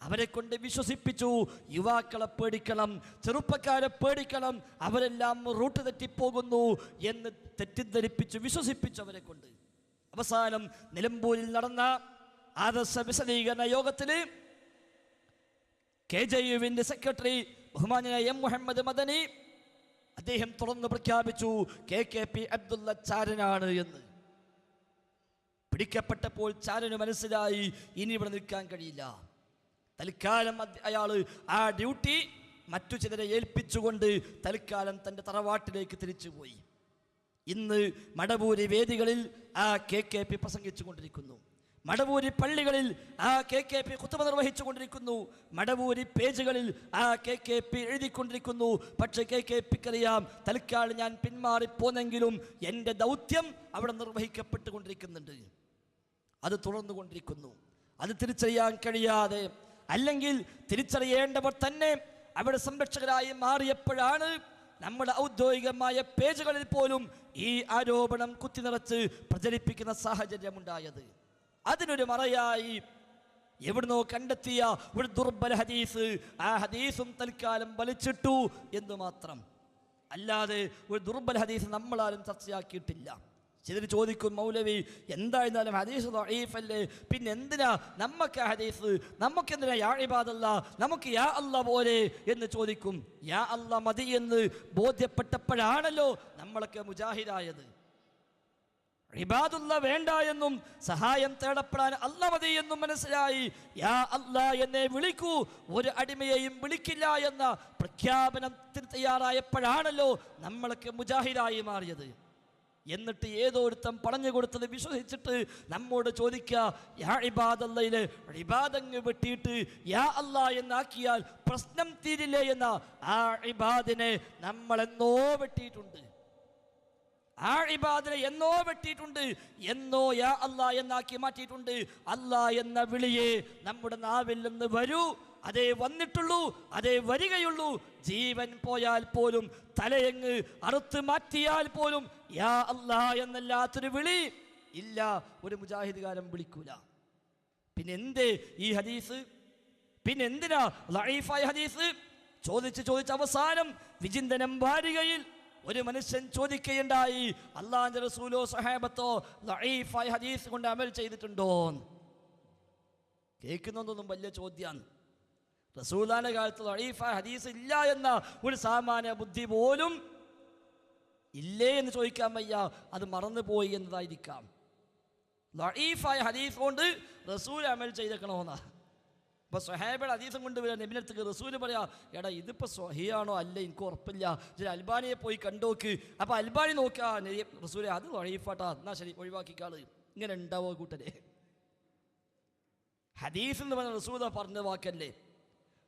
അവരെ കൊണ്ട് വിശ്വസിപ്പിച്ചു. യുവാക്കളെ പേടിക്കണം, ചെറുപ്പക്കാരെ പേടിക്കണം, അവരെല്ലാം റൂട്ട് തെറ്റിപ്പോകുന്നു എന്ന് തെറ്റിദ്ധരിപ്പിച്ചു വിശ്വസിപ്പിച്ചു അവരെ കൊണ്ട്. അവസാനം നിലമ്പൂരിൽ നടന്ന ആദർശ വിശദീകരണ യോഗത്തിൽ KJU-വിന്റെ സെക്രട്ടറി ബഹുമാന്യനായ M. മുഹമ്മദ് മദനി അദ്ദേഹം തുറന്നു പ്രഖ്യാപിച്ചു KKP അബ്ദുള്ള ചാരനാണ് എന്ന്. പിടിക്കപ്പെട്ടപ്പോൾ ചാരന് മനസ്സിലായി ഇനി ഇവിടെ നിൽക്കാൻ കഴിയില്ല. തൽക്കാലം അയാൾ ആ ഡ്യൂട്ടി മറ്റു ചിലരെ ഏൽപ്പിച്ചുകൊണ്ട് തൽക്കാലം തൻ്റെ തറവാട്ടിലേക്ക് തിരിച്ചുപോയി. ഇന്ന് മടവൂരി വേദികളിൽ ആ KKP പ്രസംഗിച്ചു കൊണ്ടിരിക്കുന്നു. മടവൂരി പള്ളികളിൽ ആ KKP ഖുതുബ നിർവഹിച്ചു കൊണ്ടിരിക്കുന്നു. മടവൂരി പേജുകളിൽ ആ KKP എഴുതിക്കൊണ്ടിരിക്കുന്നു. പക്ഷേ KKPക്കറിയാം തൽക്കാലം ഞാൻ പിന്മാറിപ്പോന്നെങ്കിലും എൻ്റെ ദൗത്യം അവിടെ നിർവഹിക്കപ്പെട്ടുകൊണ്ടിരിക്കുന്നുണ്ട്, അത് തുടർന്നുകൊണ്ടിരിക്കുന്നു. അത് തിരിച്ചറിയാൻ കഴിയാതെ, അല്ലെങ്കിൽ തിരിച്ചറിയേണ്ടവർ തന്നെ അവിടെ സംരക്ഷകരായി മാറിയപ്പോഴാണ് നമ്മുടെ ഔദ്യോഗികമായ പേജുകളിൽ പോലും ഈ ആരോപണം കുത്തിനിറച്ച് പ്രചരിപ്പിക്കുന്ന സാഹചര്യമുണ്ടായത്. അതിനൊരു മറയായി എവിടുന്നോ കണ്ടെത്തിയ ഒരു ദുർബല ഹദീസ്, ആ ഹദീസും തൽക്കാലം വലിച്ചിട്ടു എന്ന് മാത്രം. അല്ലാതെ ഒരു ദുർബല ഹദീസ് നമ്മളാരും ചർച്ചയാക്കിയിട്ടില്ല. ചിലർ ചോദിക്കും, മൗലവി എന്തായിരുന്നാലും ഹദീസ് ദഈഫല്ലേ, പിന്നെ എന്തിനാ നമുക്ക് ഹദീസ്, നമുക്കെന്തിനാ യാ ഇബാദല്ലാ, നമുക്ക് യാ അല്ലാ പോലെ എന്ന് ചോദിക്കും. യാ അല്ലാ മതി എന്ന് ബോധ്യപ്പെട്ടപ്പോഴാണല്ലോ നമ്മളൊക്കെ മുജാഹിദായത്. ഇബാദുള്ള വേണ്ട എന്നും സഹായം തേടപ്പെടാൻ അല്ലാ മതി എന്നും മനസ്സിലായി. യാ അല്ലാ എന്നെ വിളിക്കൂ, ഒരു അടിമയെയും വിളിക്കില്ല എന്ന പ്രഖ്യാപനത്തിന് തയ്യാറായപ്പോഴാണല്ലോ നമ്മളൊക്കെ മുജാഹിദായി മാറിയത്. എന്നിട്ട് ഏതോരുത്തം പറഞ്ഞു കൊടുത്തത് വിശ്വസിച്ചിട്ട് നമ്മോട് ചോദിക്കുക, യാ ഇബാദല്ലയിലെ ഇബാദങ്ങ് വെട്ടിയിട്ട് യാ അല്ലാ എന്നാക്കിയാൽ പ്രശ്നം തീരില്ലേ എന്ന ആ ഇബാദിനെ നമ്മളെന്നോ വെട്ടിയിട്ടുണ്ട്. ആ ഇബാദിനെ എന്നോ വെട്ടിയിട്ടുണ്ട്, എന്നോ യാ അല്ലാ എന്നാക്കി മാറ്റിയിട്ടുണ്ട്. അല്ലാ എന്ന വിളിയെ നമ്മുടെ നാവിൽ നിന്ന് വരൂ, അതേ വന്നിട്ടുള്ളൂ, അതേ വരികയുള്ളൂ. ജീവൻ പോയാൽ പോലും, തലയങ്ങ് അറുത്ത് മാറ്റിയാൽ പോലും യാ അല്ലാ എന്നല്ലാത്തൊരു വിളി ഇല്ല, ഒരു മുജാഹിദുകാരൻ വിളിക്കൂല. പിന്നെ എന്തേ ഈ ഹദീസ്, പിന്നെ എന്തിനാ ലഈഫായ ഹദീസ് ചോദിച്ച് അവസാനം വിചിന്തനം വാരികയിൽ ഒരു മനുഷ്യൻ ചോദിക്കുകയുണ്ടായി, അല്ലാഹുവിന്റെ റസൂലോ സഹാബത്തോ ലഈഫായ ഹദീസ് കൊണ്ട് അമൽ ചെയ്തിട്ടുണ്ടോ? കേൾക്കുന്നതൊന്നും വലിയ ചോദ്യമാണ്. റസൂലുള്ളാഹിന്റെ കാലത്ത് ലഈഫായ ഹദീസ് ഇല്ല എന്ന ഒരു സാമാന്യ ബുദ്ധി പോലും ഇല്ലേ എന്ന് ചോദിക്കാൻ വയ്യ, അത് മറന്നുപോയി എന്നതായിരിക്കാം. ലഈഫായ ഹദീസ് കൊണ്ട് റസൂൽ അമൽ ചെയ്തേക്കണമെന്നാ. അപ്പോൾ സ്വഹാബയുടെ ഹദീസും കൊണ്ട് വരിക നബിനടുത്തേക്ക് റസൂൽ പറയാ, എടാ ഇതിപ്പോൾ സ്വഹിയാണോ അല്ല എനിക്ക് ഉറപ്പില്ല, ഇതിൽ അൽബാനിയെ പോയി കണ്ടോക്ക്. അപ്പോൾ അൽബാനി നോക്കുക, റസൂലെ അത് ലഈഫാട്ടാ, എന്നാൽ ശരി ഒഴിവാക്കിക്കാള്. ഇങ്ങനെ ഉണ്ടാവോ കൂട്ടരെ? ഹദീസ് എന്ന് പറഞ്ഞ റസൂൽ പറഞ്ഞ വാക്കല്ലേ,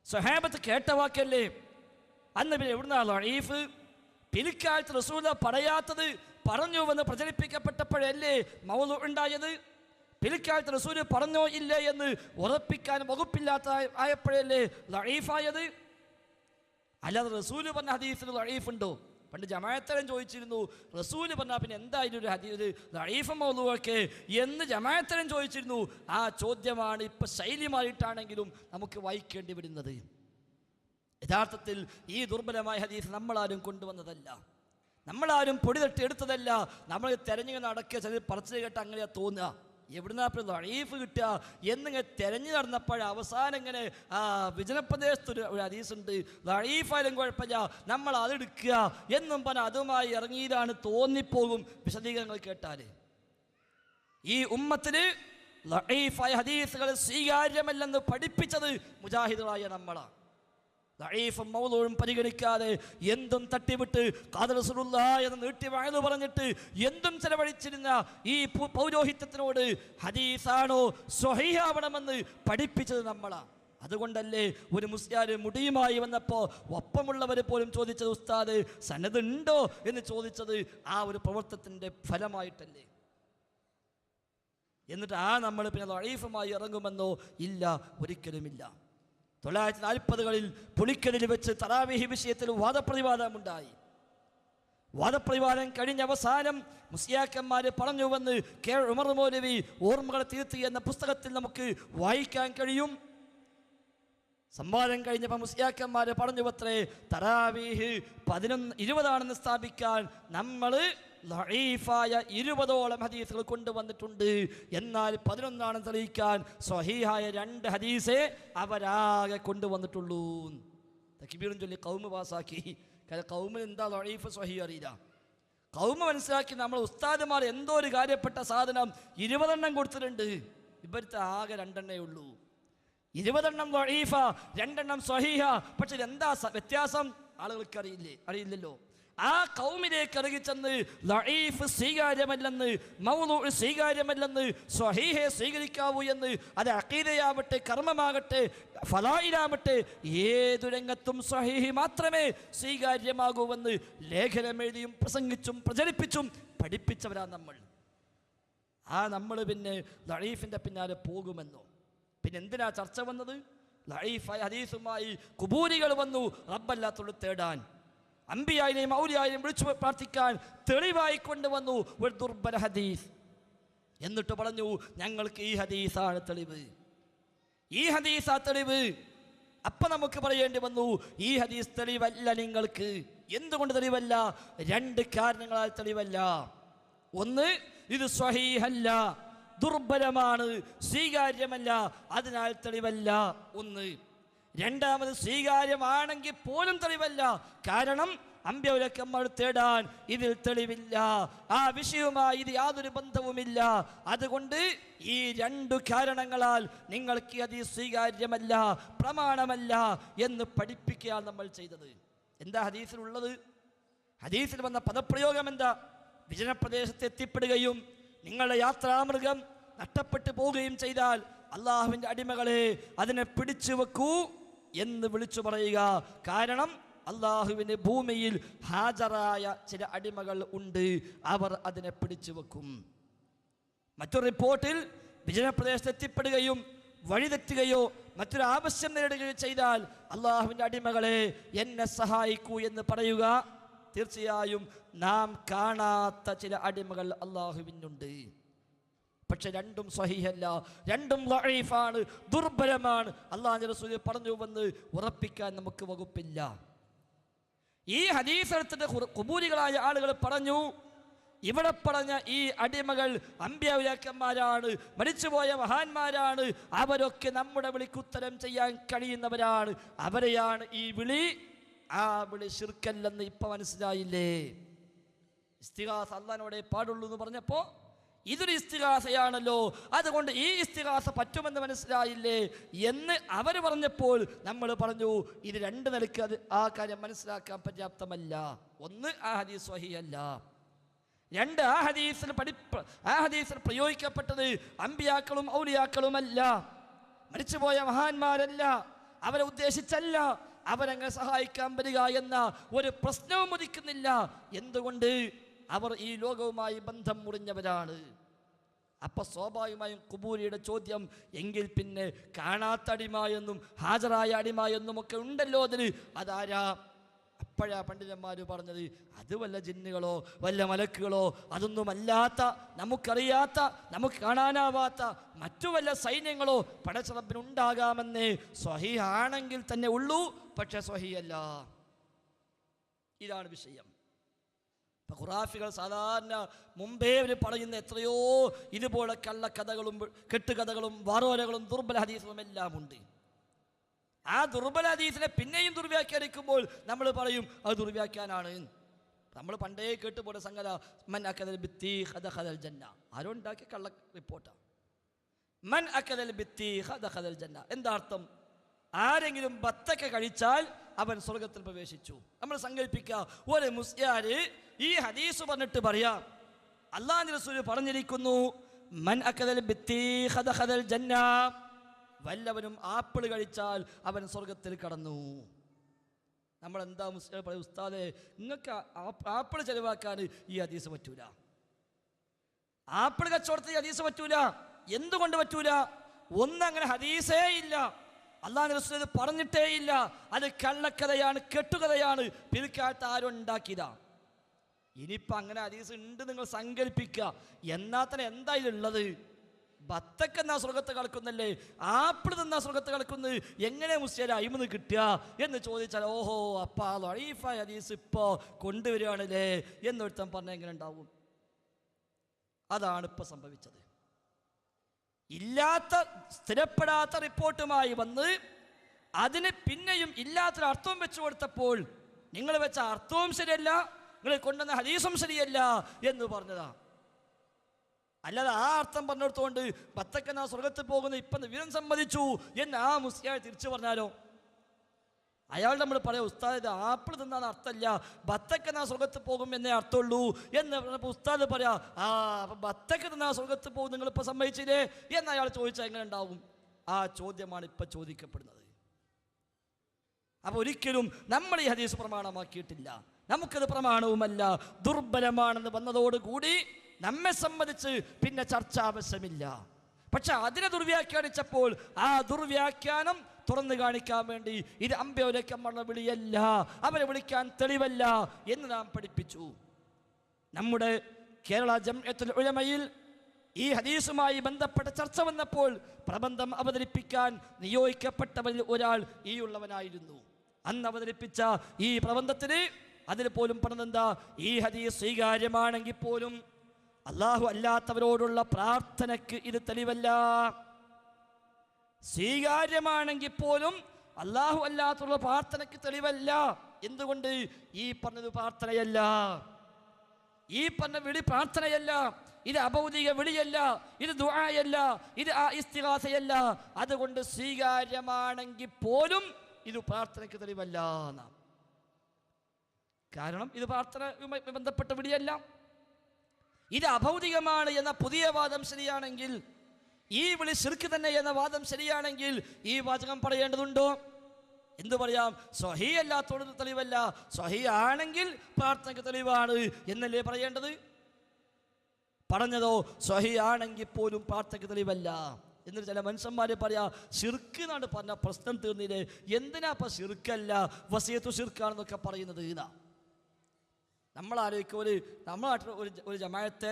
സ്വഹാബത്ത് കേട്ട വാക്കല്ലേ. അന്ന് പിന്നെ എവിടുന്നാണ് ലഈഫ്? പിൽക്കാലത്ത് റസൂൽ പറയാത്തത് പറഞ്ഞുവെന്ന് പ്രചരിപ്പിക്കപ്പെട്ടപ്പോഴല്ലേ മൗലൂ ഉണ്ടായത്. പിൽക്കാലത്ത് റസൂൽ പറഞ്ഞോ ഇല്ലേ എന്ന് ഉറപ്പിക്കാൻ വകുപ്പില്ലാത്ത ആയപ്പോഴല്ലേ ലഈഫായത്. അല്ലാതെ റസൂൽ പറഞ്ഞ ഹദീസിൽ ലഈഫ് ഉണ്ടോ? പണ്ട് ജമാഅത്തരൻ ചോദിച്ചിരുന്നു, റസൂൽ പറഞ്ഞാൽ പിന്നെ എന്തായാലും ഒരു ഹദീസ് ലഈഫ് മൗലൂഅൊക്കെ എന്ന് ജമാഅത്തരൻ ചോദിച്ചിരുന്നു. ആ ചോദ്യമാണ് ഇപ്പം ശൈലിമായിട്ടാണെങ്കിലും നമുക്ക് വായിക്കേണ്ടി വരുന്നത്. യഥാർത്ഥത്തിൽ ഈ ദുർബലമായ ഹദീസ് നമ്മളാരും കൊണ്ടുവന്നതല്ല, നമ്മളാരും പൊടി തട്ടി എടുത്തതല്ല. നമ്മൾ തെരഞ്ഞു നടക്കുക, ചില പറച്ചിൽ കേട്ട് അങ്ങനെയാ തോന്നുക, എവിടുന്നാ ലഈഫ് കിട്ടുക എന്നിങ്ങനെ തെരഞ്ഞു നടന്നപ്പോൾ അവസാനം ഇങ്ങനെ വിജനപ്രദേശത്തൊരു ഹദീസുണ്ട്, ലഈഫായാലും കുഴപ്പമില്ല നമ്മൾ അതെടുക്കുക എന്നും പറഞ്ഞാൽ അതുമായി ഇറങ്ങിയതാണ് തോന്നിപ്പോകും വിശദീകരണങ്ങൾ കേട്ടാൽ. ഈ ഉമ്മത്തിന് ലഈഫായ ഹദീസുകൾ സ്വീകാര്യമല്ലെന്ന് പഠിപ്പിച്ചത് മുജാഹിദുകളായ നമ്മളാണ്. ലഈഫും മൗലൂഉം പരിഗണിക്കാതെ എന്തും തട്ടിവിട്ട് ഖാദി റസൂലുള്ളാഹി എന്ന് നീട്ടി വഅദ് പറഞ്ഞിട്ട് എന്തും ചെലവഴിച്ചിരുന്ന ഈ പൗരോഹിത്യത്തിനോട് ഹദീസാണോ സ്വഹീഹാവണമെന്ന് പഠിപ്പിച്ചത് നമ്മളാണ്. അതുകൊണ്ടല്ലേ ഒരു മുസ്ലിയാർ മുടിയുമായി വന്നപ്പോൾ ഒപ്പമുള്ളവർ പോലും ചോദിച്ചത്, ഉസ്താദ് സനദ് ഉണ്ടോ എന്ന് ചോദിച്ചത് ആ ഒരു പ്രവർത്തനത്തിൻ്റെ ഫലമായിട്ടല്ലേ. എന്നിട്ട് നമ്മൾ പിന്നെ ലഈഫുമായി ഇറങ്ങുമെന്നോ? ഇല്ല, ഒരിക്കലുമില്ല. 1940കളിൽ പുളിക്കലിൽ വെച്ച് തറാവീഹ് വിഷയത്തിൽ വാദപ്രതിവാദമുണ്ടായി. വാദപ്രതിവാദം കഴിഞ്ഞ അവസാനം മുസ്ലിയാക്കന്മാർ പറഞ്ഞുവെന്ന് കെ ഉമർ മൗലവി ഓർമ്മകളെ തിരുത്തി എന്ന പുസ്തകത്തിൽ നമുക്ക് വായിക്കാൻ കഴിയും. സംവാദം കഴിഞ്ഞപ്പോൾ മുസ്ലിയാക്കന്മാർ പറഞ്ഞുവത്രേ, തറാവീഹ് 20 സ്ഥാപിക്കാൻ നമ്മൾ ലഈഫായ 20ഓളം ഹദീസുകൾ കൊണ്ടുവന്നിട്ടുണ്ട്. എന്നാൽ 11 തെളിയിക്കാൻ സ്വഹീഹായ 2 ഹദീസേ അവരാകെ കൊണ്ടുവന്നിട്ടുള്ളൂ. തക്ബീറും ചൊല്ലി ഖൗമ് പാസാക്കി. കാരണം ഖൗമിന് എന്താ ലഈഫ് സ്വഹീഹ് അറിയില്ല. ഖൗമ് മനസ്സിലാക്കി നമ്മൾ ഉസ്താദുമാർ എന്തോ ഒരു കാര്യപ്പെട്ട സാധനം 20 കൊടുത്തിട്ടുണ്ട്, ഇവർക്ക് ആകെ 2 ഉള്ളൂ. 20 ലഈഫ, 2 സ്വഹീഹ. പക്ഷെ എന്താ വ്യത്യാസം ആളുകൾക്ക് അറിയില്ലല്ലോ. ആ ഖൗമിലേക്ക് ഇറങ്ങിച്ചെന്ന് ലഈഫ് സ്വീകാര്യമല്ലെന്ന്, മൗലൂഉ സ്വീകാര്യമല്ലെന്ന്, സ്വഹീഹെ സ്വീകരിക്കാവൂ എന്ന്, അത് അഖീദയാവട്ടെ, കർമ്മമാകട്ടെ, ഫളായിലാവട്ടെ, ഏതു രംഗത്തും സ്വഹീഹ് മാത്രമേ സ്വീകാര്യമാകൂവെന്ന് ലേഖനം എഴുതിയും പ്രസംഗിച്ചും പ്രചരിപ്പിച്ചും പഠിപ്പിച്ചവരാ നമ്മൾ. നമ്മൾ പിന്നെ ലഈഫിൻ്റെ പിന്നാലെ പോകുമെന്നോ? പിന്നെ എന്തിനാ ചർച്ച വന്നത്? ലഈഫായ ഹദീസുമായി ഖുബൂരികൾ വന്നു റബ്ബല്ലാത്തോട് തേടാൻ, അമ്പിയായിനെയും ഔലിയായിനെയും വിളിച്ചു പ്രാർത്ഥിക്കാൻ തെളിവായി കൊണ്ടുവന്നു ഒരു ദുർബല ഹദീസ്. എന്നിട്ട് പറഞ്ഞു, ഞങ്ങൾക്ക് ഈ ഹദീസാണ് തെളിവ്, ഈ ഹദീസാ തെളിവ്. അപ്പം നമുക്ക് പറയേണ്ടി വന്നു, ഈ ഹദീസ് തെളിവല്ല നിങ്ങൾക്ക്. എന്തുകൊണ്ട് തെളിവല്ല? 2 കാരണങ്ങളാൽ തെളിവല്ല. ഒന്ന്, ഇത് സ്വഹീഹല്ല, ദുർബലമാണ്, സ്വീകാര്യമല്ല, അതിനാൽ തെളിവല്ല ഒന്ന്. രണ്ടാമത്, സ്വീകാര്യമാണെങ്കിൽ പോലും തെളിവല്ല. കാരണം അമ്പ്യൗലക്കന്മാർ തേടാൻ ഇതിൽ തെളിവില്ല, ആ വിഷയവുമായി ഇത് യാതൊരു ബന്ധവുമില്ല. അതുകൊണ്ട് ഈ 2 കാരണങ്ങളാൽ നിങ്ങൾക്ക് അത് സ്വീകാര്യമല്ല, പ്രമാണമല്ല എന്ന് പഠിപ്പിക്കുകയാണ് നമ്മൾ ചെയ്തത്. എന്താ ഹദീസിലുള്ളത്? ഹദീസിൽ വന്ന പദപ്രയോഗം എന്താ? വിജനപ്രദേശത്ത് എത്തിപ്പെടുകയും നിങ്ങളുടെ യാത്രാമൃഗം നഷ്ടപ്പെട്ടു പോവുകയും ചെയ്താൽ അള്ളാഹുവിൻ്റെ അടിമകളെ അതിനെ പിടിച്ചു വെക്കൂ എന്ന് വിളിച്ചു പറയുക. കാരണം അള്ളാഹുവിന് ഭൂമിയിൽ ഹാജരായ ചില അടിമകൾ ഉണ്ട്, അവർ അതിനെ പിടിച്ചു വെക്കും. മറ്റൊരു റിപ്പോർട്ടിൽ വിജനപ്രദേശത്ത് എത്തിപ്പെടുകയും വഴിതെറ്റുകയോ മറ്റൊരു ആവശ്യം നേടുകയോ ചെയ്താൽ അള്ളാഹുവിൻ്റെ അടിമകളെ എന്നെ സഹായിക്കൂ എന്ന് പറയുക. തീർച്ചയായും നാം കാണാത്ത ചില അടിമകൾ അള്ളാഹുവിനുണ്ട്. പക്ഷെ 2 സ്വഹീഹല്ല, 2 ലഈഫാണ്, ദുർബലമാണ്. അല്ലാഹുവിന്റെ റസൂൽ പറഞ്ഞുവെന്ന് ഉറപ്പിക്കാൻ നമുക്ക് വകുപ്പില്ല. ഈ ഹദീസ് എടുത്തിട്ട് ഖുബൂരികളായ ആളുകൾ പറഞ്ഞു, ഇവിടെ പറഞ്ഞ ഈ അടിമകൾ അമ്പിയാക്കന്മാരാണ്, മരിച്ചുപോയ മഹാന്മാരാണ്, അവരൊക്കെ നമ്മുടെ വിളിക്കുത്തരം ചെയ്യാൻ കഴിയുന്നവരാണ്, അവരെയാണ് ഈ വിളി. ആ വിളി ശിർക്കല്ലെന്ന് ഇപ്പം മനസ്സിലായില്ലേ? ഇസ്തിഗാസ അല്ലാഹുവിനോടേ പാടുള്ളൂ എന്ന് പറഞ്ഞപ്പോൾ ഇതൊരു ഇസ്തിഗാസയാണല്ലോ, അതുകൊണ്ട് ഈ ഇസ്തിഗാസ പറ്റുമെന്ന് മനസ്സിലായില്ലേ എന്ന് അവർ പറഞ്ഞപ്പോൾ നമ്മൾ പറഞ്ഞു ഇത് രണ്ട് നിലയ്ക്ക് അത് ആ കാര്യം മനസ്സിലാക്കാൻ പര്യാപ്തമല്ല. ഒന്ന്, ആ ഹദീസ് സ്വഹീഹല്ല. രണ്ട്, ആ ഹദീസിൽ പ്രയോഗിക്കപ്പെട്ടത് അമ്പിയാക്കളും ഔലിയാക്കളുമല്ല, മരിച്ചുപോയ മഹാന്മാരല്ല, അവരെ ഉദ്ദേശിച്ചല്ല അവരങ്ങനെ സഹായിക്കാൻ വരിക എന്ന ഒരു പ്രശ്നവും ഉദിക്കുന്നില്ല. എന്തുകൊണ്ട്? അവർ ഈ ലോകവുമായി ബന്ധം മുറിഞ്ഞവരാണ്. അപ്പൊ സ്വാഭാവികമായും ഖുബൂരിയുടെ ചോദ്യം, എങ്കിൽ പിന്നെ കാണാത്ത അടിമയെന്നും ഹാജരായ അടിമയെന്നും ഒക്കെ ഉണ്ടല്ലോ അതിന്, അതാരാ? അപ്പോഴാ പണ്ഡിതന്മാർ പറഞ്ഞത് അത് വല്ല ജിന്നുകളോ വല്ല മലക്കുകളോ അതൊന്നുമല്ലാത്ത, നമുക്കറിയാത്ത, നമുക്ക് കാണാനാവാത്ത മറ്റു വല്ല സൈന്യങ്ങളോ പടച്ചറബിനുണ്ടാകാമെന്നേ സ്വഹീഹാണെങ്കിൽ തന്നെ ഉള്ളൂ. പക്ഷെ സ്വഹീഹല്ല. ഇതാണ് വിഷയം. ഇപ്പം ഖുറാഫികൾ സാധാരണ മുമ്പേ അവർ പറയുന്ന എത്രയോ ഇതുപോലെ കള്ളക്കഥകളും കെട്ടുകഥകളും വാറോലകളും ദുർബല ഹദീസുകളും എല്ലാം ഉണ്ട്. ആ ദുർബല ഹദീസിനെ പിന്നെയും ദുർവ്യാഖ്യാനിക്കുമ്പോൾ നമ്മൾ പറയും അത് ദുർവ്യാഖ്യാനാണ്. നമ്മൾ പണ്ടേ കേട്ടുപോലെ സംഗത മൻ അക്കദൽ ബിത്തി ഖദഖദൽ ജന്ന, ആരോ ഉണ്ടാക്കിയ കള്ള റിപ്പോർട്ടാണ്. മൻ അക്കദൽ ബിത്തി ഖദഖദൽ ജന്ന എന്താ അർത്ഥം? ആരെങ്കിലും ബത്തക്ക കഴിച്ചാൽ അവൻ സ്വർഗത്തിൽ പ്രവേശിച്ചു. നമ്മൾ സങ്കല്പിക്കുക, ഒരു മുസ്ലിയാര് ഈ ഹദീസ് പറഞ്ഞിട്ട് പറയാം അല്ലാഹുവിന്റെ റസൂൽ പറഞ്ഞിരിക്കുന്നു മൻ അക്കദൽ ബിത്തി ഖദഖദൽ ജന്ന, വല്ലവനും ആപ്പിൾ കഴിച്ചാൽ അവൻ സ്വർഗത്തിൽ കടന്നു. നമ്മൾ എന്താ മുസ്ലിം പറയും, ഉസ്താദേ നിങ്ങൾക്ക് ആപ്പിൾ ചെലവാക്കാൻ ഈ ഹദീസ് പറ്റൂല, ആപ്പിൾ കച്ചവടത്തിൽ ഈ ഹദീസ് പറ്റൂല. എന്തുകൊണ്ട് പറ്റൂല? ഒന്നങ്ങനെ ഹദീസേ ഇല്ല, അല്ലാഹുവിന്റെ റസൂൽ പറഞ്ഞിട്ടേ ഇല്ല. അത് കള്ളക്കഥയാണ്, കെട്ടുകഥയാണ്, പിൽക്കാലത്ത് ആരും ഉണ്ടാക്കിയതാ. ഇനിയിപ്പോൾ അങ്ങനെ ഹദീസ് ഉണ്ട് നിങ്ങൾ സങ്കല്പിക്കുക. എന്നാൽ തന്നെ എന്താ ഇതിലുള്ളത്? ബത്തക്ക എന്നാ സ്വർഗത്ത് കളിക്കുന്നല്ലേ, ആപ്പിൾ തിന്നാ സ്വർഗത്ത് കളിക്കുന്നത്, എങ്ങനെ മുസ്ലിം അയിമന്ന് കിട്ടുക എന്ന് ചോദിച്ചാൽ ഓഹോ അപ്പാ ലഈഫായ ഹദീസ് ഇപ്പോൾ കൊണ്ടുവരികയാണല്ലേ എന്നൊരുത്തൻ പറഞ്ഞാൽ എങ്ങനെ ഉണ്ടാവും? അതാണ് ഇപ്പം സംഭവിച്ചത്. ഇല്ലാത്ത സ്ഥിരപ്പെടാത്ത റിപ്പോർട്ടുമായി വന്ന് അതിന് പിന്നെയും ഇല്ലാത്തൊരു അർത്ഥവും വെച്ചു കൊടുത്തപ്പോൾ നിങ്ങൾ വെച്ച അർത്ഥവും ശരിയല്ല, നിങ്ങൾ കൊണ്ടുവന്ന ഹദീസും ശരിയല്ല എന്ന് പറഞ്ഞതാ. അല്ലാതെ ആ അർത്ഥം പറഞ്ഞെടുത്തുകൊണ്ട് ബത്തക്കന സ്വർഗത്തിൽ പോകുന്ന ഇപ്പം വിവരം സമ്മതിച്ചു എന്ന് ആ മുസ്ലിം തിരിച്ചു പറഞ്ഞാലോ? അയാൾ നമ്മൾ പറയാം ഉസ്താദ് ആപ്പിൾ തിന്നാൻ അർത്ഥമല്ല, ബത്തക്കന സ്വർഗത്ത് പോകും എന്നേ അർത്ഥമുള്ളൂ എന്ന് പറഞ്ഞപ്പോൾ ഉസ്താദ് പറയാ ആ അപ്പം ബത്തക്ക തിന്നാ സ്വർഗത്ത് പോകും നിങ്ങളിപ്പോൾ സമ്മതിച്ചില്ലേ എന്ന് അയാൾ ചോദിച്ചാൽ എങ്ങനെ ഉണ്ടാവും? ആ ചോദ്യമാണ് ഇപ്പം ചോദിക്കപ്പെടുന്നത്. അപ്പോൾ ഒരിക്കലും നമ്മൾ ഈ ഹദീസ് പ്രമാണമാക്കിയിട്ടില്ല, നമുക്കത് പ്രമാണവുമല്ല, ദുർബലമാണെന്ന് വന്നതോടുകൂടി നമ്മെ സംബന്ധിച്ച് പിന്നെ ചർച്ച ആവശ്യമില്ല. പക്ഷെ അതിനെ ദുർവ്യാഖ്യാനിച്ചപ്പോൾ ആ ദുർവ്യാഖ്യാനം തുറന്നു കാണിക്കാൻ വേണ്ടി ഇത് അമ്പയോലേക്കമ്മ വിളിയല്ല, അവരെ വിളിക്കാൻ തെളിവല്ല എന്ന് നാം പഠിപ്പിച്ചു. നമ്മുടെ കേരള ജംഇയത്തുൽ ഉലമയിൽ ഈ ഹദീസുമായി ബന്ധപ്പെട്ട ചർച്ച വന്നപ്പോൾ പ്രബന്ധം അവതരിപ്പിക്കാൻ നിയോഗിക്കപ്പെട്ടവരിൽ ഒരാൾ ഈ ഉള്ളവനായിരുന്നു. അന്ന് അവതരിപ്പിച്ച ഈ പ്രബന്ധത്തിന് അതിൽ പോലും പറഞ്ഞതെന്താ? ഈ ഹദീസ് സ്വീകാര്യമാണെങ്കിൽ പോലും അല്ലാഹു അല്ലാത്തവരോടുള്ള പ്രാർത്ഥനയ്ക്ക് ഇത് തെളിവല്ല. സ്വീകാര്യമാണെങ്കിൽ പോലും അല്ലാഹു അല്ലാത്തുള്ള പ്രാർത്ഥനയ്ക്ക് തെളിവല്ല. എന്തുകൊണ്ട്? ഈ പറഞ്ഞത് പ്രാർത്ഥനയല്ല, ഈ പറഞ്ഞ വിളി പ്രാർത്ഥനയല്ല, ഇത് അഭൗതിക വിളിയല്ല, ഇത് ദുആയല്ല, ഇത് ഇസ്തിഗാസയല്ല. അതുകൊണ്ട് സ്വീകാര്യമാണെങ്കിൽ പോലും ഇത് പ്രാർത്ഥനയ്ക്ക് തെളിവല്ല. കാരണം ഇത് പ്രാർത്ഥനയുമായി ബന്ധപ്പെട്ട വിളിയല്ല, ഇത് അഭൗതികമാണ് എന്ന പുതിയ വാദം ശരിയാണെങ്കിൽ, ഈ വിളി ശിർക്ക് തന്നെ എന്ന വാദം ശരിയാണെങ്കിൽ ഈ വാചകം പറയേണ്ടതുണ്ടോ? എന്തു പറയാം? സ്വഹീ അല്ലാത്തോട് തെളിവല്ല, സ്വഹീ ആണെങ്കിൽ പ്രാർത്ഥനയ്ക്ക് തെളിവാണ് എന്നല്ലേ പറയേണ്ടത്? പറഞ്ഞതോ സ്വഹീ ആണെങ്കിൽ പോലും പ്രാർത്ഥനയ്ക്ക് തെളിവല്ല. എന്നിട്ട് ചില മനുഷ്യന്മാർ പറയാ ശിർക്ക് എന്നാണ് പറഞ്ഞ പ്രശ്നം തീർന്നില്ലേ, എന്തിനാ ഇപ്പം ശിർക്കല്ല വസിയത്തു ശിർക്കാണെന്നൊക്കെ പറയുന്നത്? ഇതാ നമ്മൾ ആലോചിക്കുക, നമ്മുടെ നാട്ടിൽ ഒരു ജമാഅത്തെ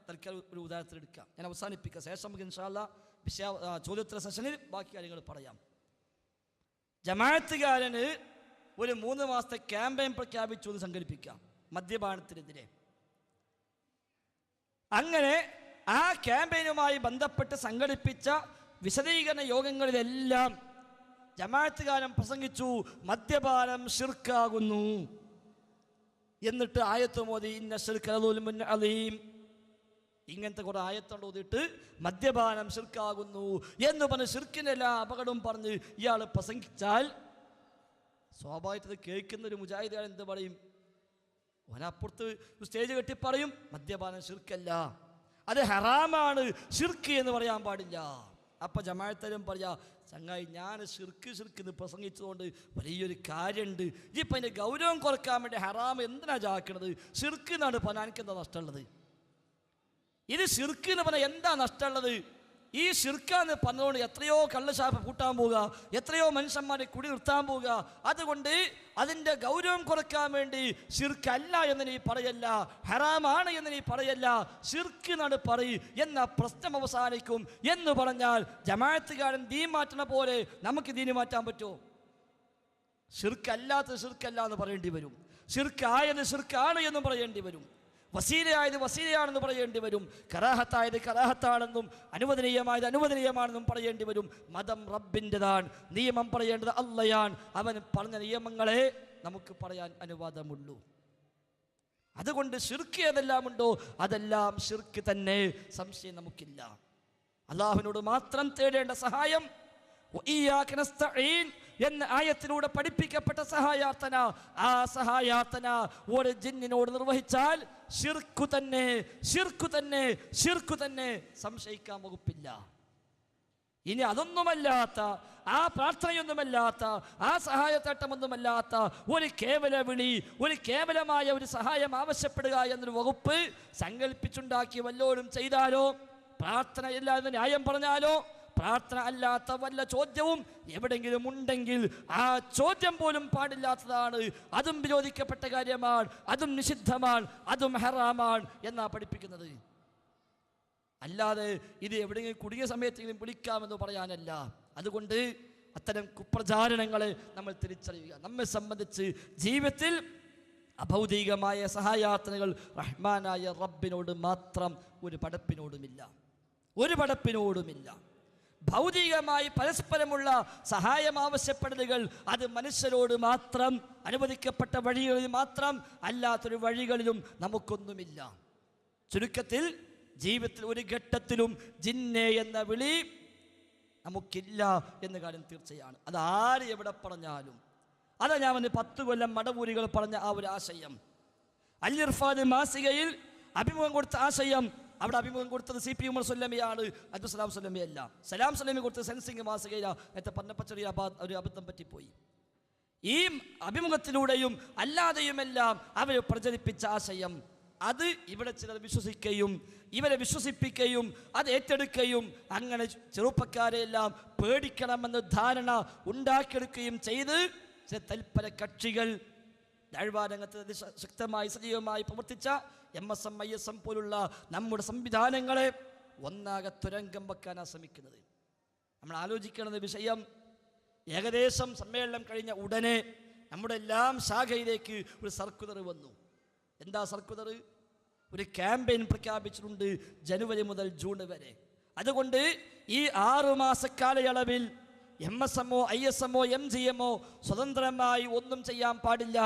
തൽക്കാലം ഒരു ഉദാഹരണത്തിൽ എടുക്കാം. ഞാൻ അവസാനിപ്പിക്കാം, ശേഷം നമുക്ക് ഇൻഷാ അല്ലാഹ് ചോദ്യോത്തര സെഷനിൽ ബാക്കി കാര്യങ്ങൾ പറയാം. ജമാഅത്തുകാരന് ഒരു 3 മാസത്തെ ക്യാമ്പയിൻ പ്രഖ്യാപിച്ചു എന്ന് സങ്കല്പിക്കാം, മദ്യപാനത്തിനെതിരെ. അങ്ങനെ ആ ക്യാമ്പയിനുമായി ബന്ധപ്പെട്ട് സംഘടിപ്പിച്ച വിശദീകരണ യോഗങ്ങളിലെല്ലാം ജമാഅത്തുകാരൻ പ്രസംഗിച്ചു മദ്യപാനം ശിർക്കാകുന്നു. എന്നിട്ട് ആയത്ത് മോദി ഇന്ന ശിർക ലദുൽമുൻ അലീം, ഇങ്ങനത്തെ കുറെ ആയത്തോണ്ട് ഓതിയിട്ട് മദ്യപാനം ശിർക്കാകുന്നു എന്ന് പറഞ്ഞ് ശിർക്കിൻ്റെ എല്ലാ അപകടവും പറഞ്ഞ് ഇയാൾ പ്രസംഗിച്ചാൽ സ്വാഭാവികത കേൾക്കുന്ന ഒരു മുജാഹിദ് എന്ത് പറയും? ഓനപ്പുറത്ത് സ്റ്റേജ് കെട്ടി പറയും മദ്യപാനം ശിർക്കല്ല, അത് ഹറാമാണ്, ശിർക്ക് എന്ന് പറയാൻ പാടില്ല. അപ്പം ജമാഅത്തരും പറയാ, ചങ്ങായി ഞാൻ ശിർക്ക് എന്ന് പ്രസംഗിച്ചതുകൊണ്ട് വലിയൊരു കാര്യമുണ്ട്. ഇപ്പം അതിൻ്റെ ഗൗരവം കുറക്കാൻ വേണ്ടി ഹറാം എന്തിനാ ചാക്കണത്? ശിർക്ക് എന്നാണ് പറഞ്ഞാൽ എനിക്ക് എന്താ നഷ്ടമുള്ളത്? ഇത് ശിർക്ക് എന്ന് പറഞ്ഞാൽ എന്താ നഷ്ടമുള്ളത്? ഈ ശിർക്കാന്ന് പറഞ്ഞുകൊണ്ട് എത്രയോ കള്ളശാപ്പ് പൂട്ടാൻ പോവുക, എത്രയോ മനുഷ്യന്മാരെ കുടി നിർത്താൻ പോവുക. അതുകൊണ്ട് അതിൻ്റെ ഗൗരവം കുറക്കാൻ വേണ്ടി ശിർക്കല്ല എന്ന് നീ പറയല്ല, ഹറാമാണ് എന്ന് നീ പറയല്ല, ശിർക്ക് എന്നാണ് പറയ് എന്ന പ്രശ്നം അവസാനിക്കും എന്ന് പറഞ്ഞാൽ ജമാഅത്തുകാരൻ ദീൻ മാറ്റണ പോലെ നമുക്ക് ദീന് മാറ്റാൻ പറ്റുമോ? ശിർക്കല്ലാത്തത് ശിർക്കല്ല എന്ന് പറയേണ്ടി വരും, ശിർക്കായത് ശിർക്കാണ് എന്നും പറയേണ്ടി വരും, വസീലയായത് വസീലയാണെന്ന് പറയേണ്ടി വരും, കറാഹത്തായത് കറാഹത്താണെന്നും അനുവദനീയമായത് അനുവദനീയമാണെന്നും പറയേണ്ടി വരും. മതം റബ്ബിൻ്റെതാണ്, നിയമം പറയേണ്ടത് അള്ളയാണ്. അവൻ പറഞ്ഞ നിയമങ്ങളെ നമുക്ക് പറയാൻ അനുവാദമുള്ളൂ. അതുകൊണ്ട് ശിർക്ക് ഏതെല്ലാം ഉണ്ടോ അതെല്ലാം ശിർക്ക് തന്നെ, സംശയം നമുക്കില്ല. അള്ളാഹുവിനോട് മാത്രം തേടേണ്ട സഹായം എന്ന ആയത്തിലൂടെ പഠിപ്പിക്കപ്പെട്ട സഹായാർത്ഥന, ആ സഹായാർത്ഥന ഒരു ജിന്നിനോട് നിർവഹിച്ചാൽ ശിർക്കു തന്നെ, ശിർക്കു തന്നെ, ശിർക്കു തന്നെ, സംശയിക്കാൻ വകുപ്പില്ല. ഇനി അതൊന്നുമല്ലാത്ത, ആ പ്രാർത്ഥനയൊന്നുമല്ലാത്ത, ആ സഹായത്തേട്ടമൊന്നുമല്ലാത്ത ഒരു കേവല വിളി, ഒരു കേവലമായ ഒരു സഹായം ആവശ്യപ്പെടുക എന്നൊരു വകുപ്പ് സങ്കല്പിച്ചുണ്ടാക്കി വല്ലോരും ചെയ്താലോ, പ്രാർത്ഥന ഇല്ലാതെ ന്യായം പറഞ്ഞാലോ, പ്രാർത്ഥന അല്ലാത്ത വല്ല ചോദ്യവും എവിടെങ്കിലും ഉണ്ടെങ്കിൽ ആ ചോദ്യം പോലും പാടില്ലാത്തതാണ്, അതും വിരോധിക്കപ്പെട്ട കാര്യമാണ്, അതും നിഷിദ്ധമാണ്, അതും ഹറാമാണ് എന്നാ പഠിപ്പിക്കുന്നത്. അല്ലാതെ ഇത് എവിടെയെങ്കിലും കുടുങ്ങിയ സമയത്തെങ്കിലും വിളിക്കാമെന്ന് പറയാനല്ല. അതുകൊണ്ട് അത്തരം കുപ്രചാരണങ്ങളെ നമ്മൾ തിരിച്ചറിയുക. നമ്മെ സംബന്ധിച്ച് ജീവിതത്തിൽ അഭൗതികമായ സഹായാർത്ഥനകൾ റഹ്മാനായ റബ്ബിനോട് മാത്രം, ഒരു പടപ്പിനോടുമില്ല, ഒരു പടപ്പിനോടുമില്ല. ഭൗതികമായി പരസ്പരമുള്ള സഹായം ആവശ്യപ്പെടലുകൾ അത് മനുഷ്യരോട് മാത്രം, അനുവദിക്കപ്പെട്ട വഴികളിൽ മാത്രം, അല്ലാത്തൊരു വഴികളിലും നമുക്കൊന്നുമില്ല. ചുരുക്കത്തിൽ ജീവിതത്തിൽ ഒരു ഘട്ടത്തിലും ജിന്നെ എന്ന വിളി നമുക്കില്ല എന്ന കാര്യം തീർച്ചയാണ്. അത് ആര് എവിടെ പറഞ്ഞാലും, അതാ ഞാൻ 10 കൊല്ലം മടവൂരികൾ പറഞ്ഞ ആ ഒരു ആശയം, അൽ ഇർഫാൻ മാസികയിൽ അഭിമുഖം കൊടുത്ത ആശയം. അവിടെ അഭിമുഖം കൊടുത്തത് CP ഉമർ സ്വല്ലമിയാണ്, അബ്ദുസലാം സ്വല്ലമിയല്ല. സലാം സ്വല്ലമി കൊടുത്തത് സെൻസിംഗ് മാസികയിലാണ്. നേരത്തെ പറഞ്ഞപ്പോൾ ചെറിയ ഒരു അബദ്ധം പറ്റിപ്പോയി. ഈ അഭിമുഖത്തിലൂടെയും അല്ലാതെയുമെല്ലാം അവർ പ്രചരിപ്പിച്ച ആശയം, അത് ഇവിടെ ചിലർ വിശ്വസിക്കുകയും ഇവരെ വിശ്വസിപ്പിക്കുകയും അത് ഏറ്റെടുക്കുകയും അങ്ങനെ ചെറുപ്പക്കാരെയെല്ലാം പേടിക്കണമെന്ന ധാരണ ഉണ്ടാക്കിയെടുക്കുകയും ചെയ്ത് ചില തൽപര കക്ഷികൾ ദഅ്വാരംഗത്ത് ശക്തമായി സജീവമായി പ്രവർത്തിച്ച MSM ISM പോലുള്ള നമ്മുടെ സംവിധാനങ്ങളെ ഒന്നാകെ തുരങ്കം വെക്കാനാണ് ശ്രമിക്കുന്നത്. നമ്മൾ ആലോചിക്കേണ്ട വിഷയം, ഏകദേശം സമ്മേളനം കഴിഞ്ഞ ഉടനെ നമ്മുടെ എല്ലാം ശാഖയിലേക്ക് ഒരു സർക്കുലർ വന്നു. എന്താ സർക്കുലർ? ഒരു ക്യാമ്പയിൻ പ്രഖ്യാപിച്ചിട്ടുണ്ട് ജനുവരി മുതൽ ജൂൺ വരെ. അതുകൊണ്ട് ഈ 6 മാസ കാലയളവിൽ MSM ഓ ISM ഓ MGM ഓ സ്വതന്ത്രമായി ഒന്നും ചെയ്യാൻ പാടില്ല.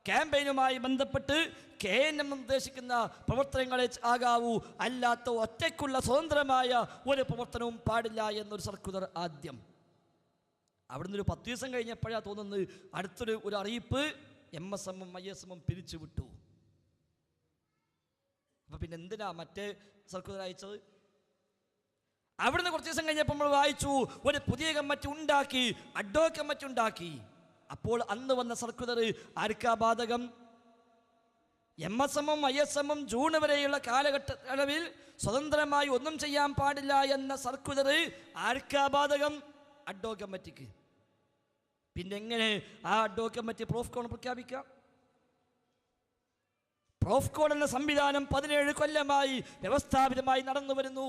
ക്യാമ്പയിനുമായി ബന്ധപ്പെട്ട് KNM നിർദ്ദേശിക്കുന്ന പ്രവർത്തനങ്ങളെ ആകാവൂ, അല്ലാത്ത ഒറ്റയ്ക്കുള്ള സ്വതന്ത്രമായ ഒരു പ്രവർത്തനവും പാടില്ല എന്നൊരു സർക്കുലർ ആദ്യം. അവിടുന്ന് ഒരു 10 ദിവസം കഴിഞ്ഞപ്പോഴാണ് തോന്നുന്നത് അടുത്തൊരു അറിയിപ്പ് MSM ഉം ISM ഉം പിരിച്ചു വിട്ടു. അപ്പൊ പിന്നെ എന്തിനാ മറ്റേ സർക്കുലർ അയച്ചത്? അവിടുന്ന് കുറച്ച് ദിവസം കഴിഞ്ഞപ്പോൾ നമ്മൾ വായിച്ചു ഒരു പുതിയ കമ്മിറ്റി ഉണ്ടാക്കി, അഡ്ഹോക് കമ്മിറ്റി ഉണ്ടാക്കി. അപ്പോൾ അന്ന് വന്ന സർക്കുലർ ആർക്കാ ബാധകം? MSM ഉം ISM ഉം ജൂൺ വരെയുള്ള കാലഘട്ടത്തിൽ സ്വതന്ത്രമായി ഒന്നും ചെയ്യാൻ പാടില്ല എന്ന സർക്കുലർ ആർക്കാ ബാധകം? അഡ്ഹോക് കമ്മിറ്റിക്ക്. പിന്നെ എങ്ങനെ ആ അഡ്ഹോക് കമ്മിറ്റി പ്രോഫ്കോൺ പ്രഖ്യാപിക്കാം? പ്രോഫ്കോൺ എന്ന സംവിധാനം 17 കൊല്ലമായി വ്യവസ്ഥാപിതമായി നടന്നു വരുന്നു.